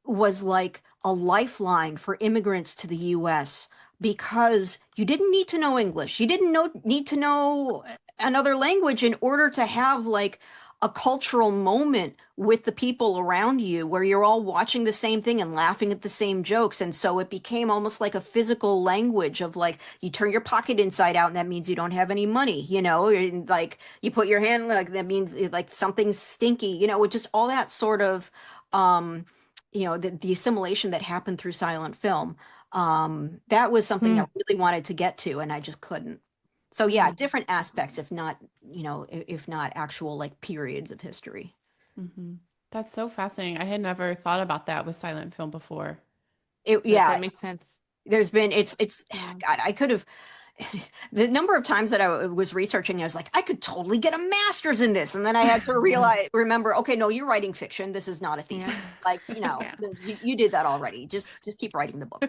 was like a lifeline for immigrants to the US, because you didn't need to know English. You didn't need to know another language in order to have like a cultural moment with the people around you where you're all watching the same thing and laughing at the same jokes. And so it became almost like a physical language of like, you turn your pocket inside out and that means you don't have any money, and like you put your hand, like that means like something's stinky, just all that sort of um the assimilation that happened through silent film. That was something I Hmm. really wanted to get to, and I just couldn't. So yeah, Hmm. different aspects, if not, if not actual like periods of history. Hmm. That's so fascinating. I had never thought about that with silent film before. Yeah, That makes sense. there's been it's Yeah. God, I could have the number of times that I was researching, I was like, I could totally get a master's in this. And then I had to remember, okay, no, you're writing fiction. This is not a Yeah. thesis. Like, Yeah. you did that already. Just keep writing the book.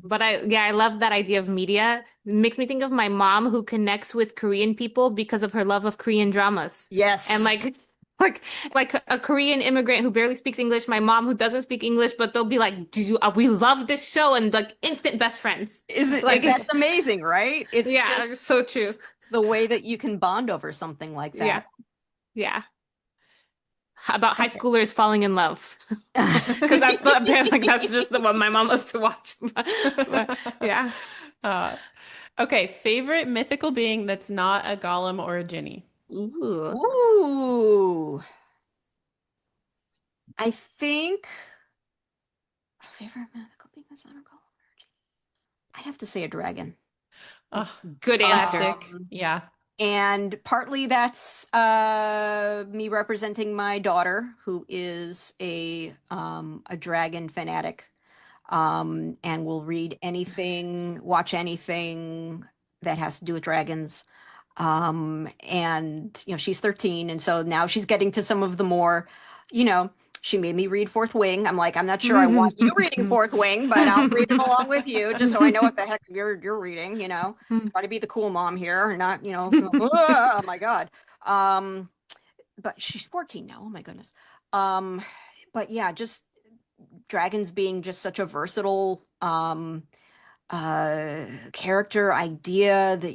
But I love that idea of media. It makes me think of my mom who connects with Korean people because of her love of Korean dramas. And Yes. like like a Korean immigrant who barely speaks English, my mom who doesn't speak English, but they'll be like, "Do you we love this show," and like instant best friends. That's Like amazing, right? It's yeah, just it's so true. the way that you can bond over something like Yeah. that. Yeah. About high Okay. schoolers falling in love. Because that's the like that's just the one my mom loves to watch. But yeah. Uh, okay, favorite mythical being that's not a golem or a Jinni. Ooh. Ooh, I think favorite magical being that's not a golem. I'd have to say a dragon. Oh, Good answer. classic. Um, Yeah. And partly that's me representing my daughter, who is a dragon fanatic, and will read anything, watch anything that has to do with dragons. And she's 13, and so now she's getting to some of the more, you know, she made me read Fourth Wing. I'm like, I'm not sure I want you reading Fourth Wing, but I'll read it along with you, just so I know what the heck you're reading, Try to be the cool mom here, and not, oh my God. Um, but she's 14 now. Oh my goodness. Um, but yeah, just dragons being just such a versatile character idea, that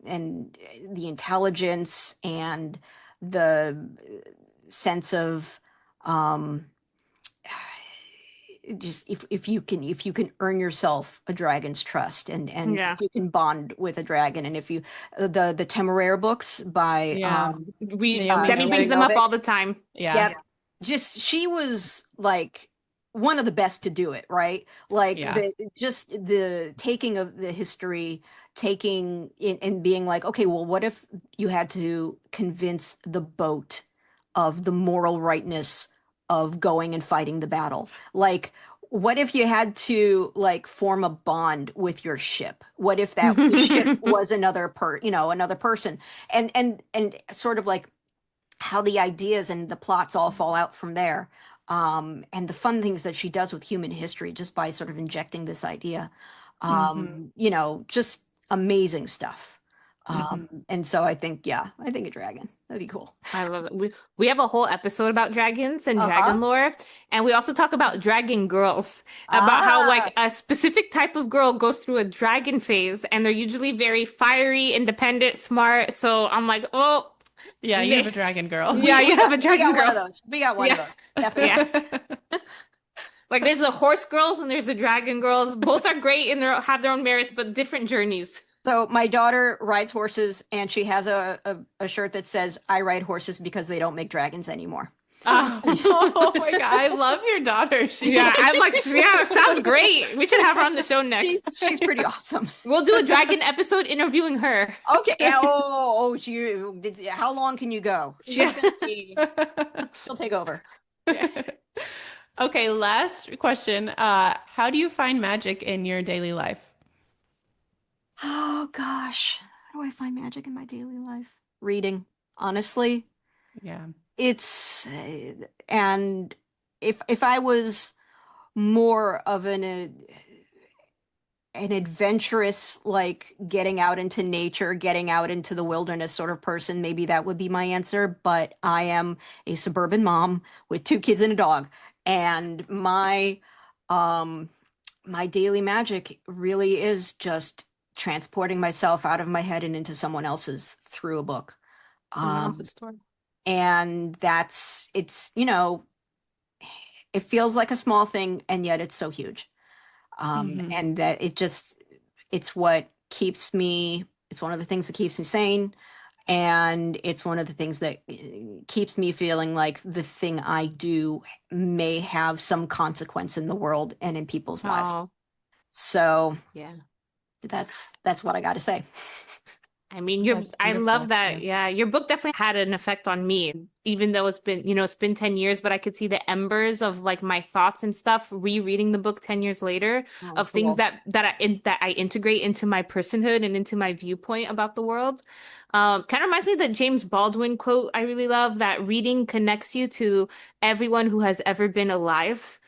and the intelligence and the sense of um just if you can earn yourself a dragon's trust, and if Yeah. you can bond with a dragon, and if you the Temeraire books by Yeah. Naomi Debbie brings Naomi them up Novik. all the time. Yeah. Yep. Just she was like one of the best to do it, right? Like Yeah. the taking of the history, taking in and being like, okay, well, what if you had to convince the boat of the moral rightness of going and fighting the battle? Like, what if you had to like form a bond with your ship? What if that ship was another person? And sort of like how the ideas and the plots all fall out from there. And the fun things that she does with human history just by sort of injecting this idea. Hmm. Just amazing stuff. Hmm. And so I think a dragon. That'd be cool. I love it. We have a whole episode about dragons and Uh-huh. dragon lore, and we also talk about dragon girls, about how Ah, like a specific type of girl goes through a dragon phase, and they're usually very fiery, independent, smart. So I'm like, oh, Yeah, you have a dragon girl. yeah, you have a we dragon got one of girl. those. We got one of Yeah, those. Definitely. yeah. Like there's the horse girls and there's the dragon girls. Both are great and they have their own merits, but different journeys. So my daughter rides horses, and she has a shirt that says, "I ride horses because they don't make dragons anymore." Oh my God, I love your daughter. She's Yeah, I'm like, yeah, sounds great. We should have her on the show next. She's pretty awesome. We'll do a dragon episode interviewing her. Okay. Yeah, how long can you go? Yeah. She'll take over. Okay, last question. How do you find magic in your daily life? Oh gosh, how do I find magic in my daily life? Reading, honestly. Yeah. It's and if I was more of an adventurous, like getting out into nature, getting out into the wilderness sort of person, maybe that would be my answer. But I am a suburban mom with two kids and a dog, and um my daily magic really is just transporting myself out of my head and into someone else's through a book. Someone Um, else's story. and it feels like a small thing, and yet it's so huge. Hmm. And that it's what keeps me, it's one of the things that keeps me sane. And it's one of the things that keeps me feeling like the thing I do may have some consequence in the world and in people's lives. Oh, So yeah. that's what I got to say. I mean, That's I love beautiful. that. Yeah. Yeah, your book definitely had an effect on me, even though it's been 10 years, but I could see the embers of like my thoughts and stuff rereading the book 10 years later Oh, of things cool. that I integrate into my personhood and into my viewpoint about the world. Kind of reminds me of the James Baldwin quote I really love that reading connects you to everyone who has ever been alive.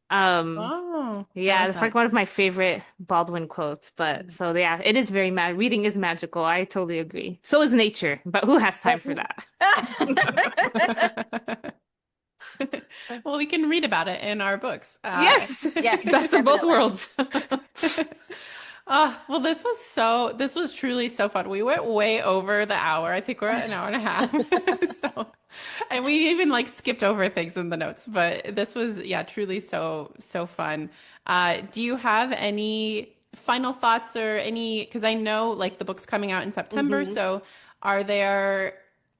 Um, Oh, I Yeah, like it's like that. one of my favorite Baldwin quotes. But so yeah, it is very mad. Reading is magical. I totally agree. So is nature, but who has time for that? Well, we can read about it in our books. Yes, Yes, best of both definitely. worlds. Well, this was truly so fun. We went way over the hour. I think we're at an hour and a half. So, and we even like skipped over things in the notes, but this was, yeah, truly so fun. Do you have any final thoughts or because I know like the book's coming out in September, Mhm. so are there,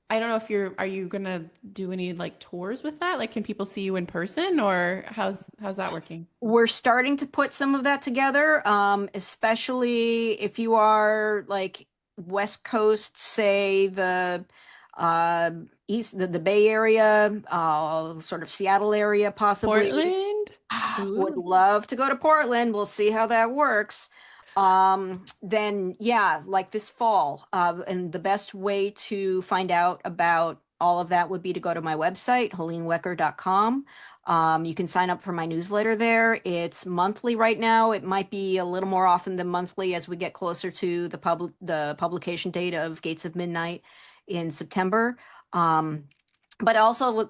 I don't know if are you gonna do any like tours with that? Like, can people see you in person, or how's that working? We're starting to put some of that together, especially if you are like West Coast, say the uh, east, the Bay Area, sort of Seattle area, possibly. Portland? Would Ooh. love to go to Portland. We'll see how that works. Then yeah, like this fall. And the best way to find out about all of that would be to go to my website, helenewecker.com. You can sign up for my newsletter there. It's monthly right now. It might be a little more often than monthly as we get closer to the publication date of Gates of Midnight in September. But also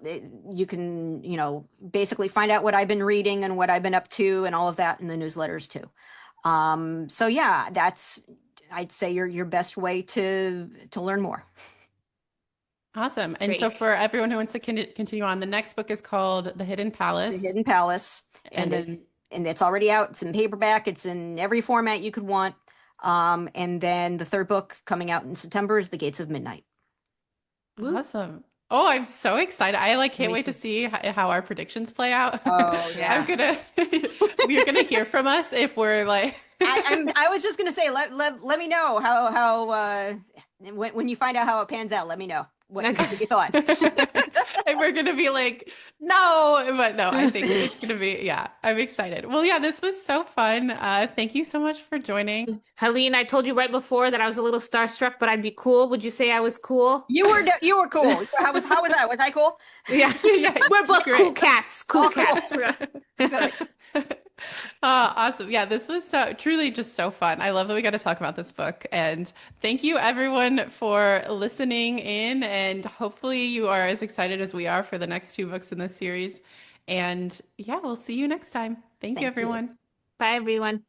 you can, basically find out what I've been reading and what I've been up to and all of that in the newsletters too. So yeah, I'd say your best way to learn more. Awesome. And so Great. for everyone who wants to continue on, the next book is called The Hidden The Palace. Hidden Palace, And and then it's already out. It's in paperback. It's in every format you could want. And then the third book coming out in September is The Gates of Midnight. Woo. awesome. Oh, I'm so excited. I like can't Me wait to too. see how our predictions play out. Oh I'm yeah. gonna you're gonna hear from us if we're like I was just gonna say let me know how when you find out how it pans out, let me know what you thought. and we're gonna be like, no, but no, I think it's gonna be, yeah, I'm excited. Well, yeah, this was so fun. Thank you so much for joining. Helene, I told you right before that I was a little starstruck, but I'd be cool. Would you say I was cool? You were cool. How was I? Was I cool? Yeah. Yeah, We're both great. cool cats. Cool Oh, cool. cats. Good. Awesome. Yeah, this was so truly just so fun. I love that we got to talk about this book. And thank you everyone for listening in. And hopefully you are as excited as we are for the next two books in this series. And yeah, we'll see you next time. Thank you, Thank you. everyone. Bye, everyone.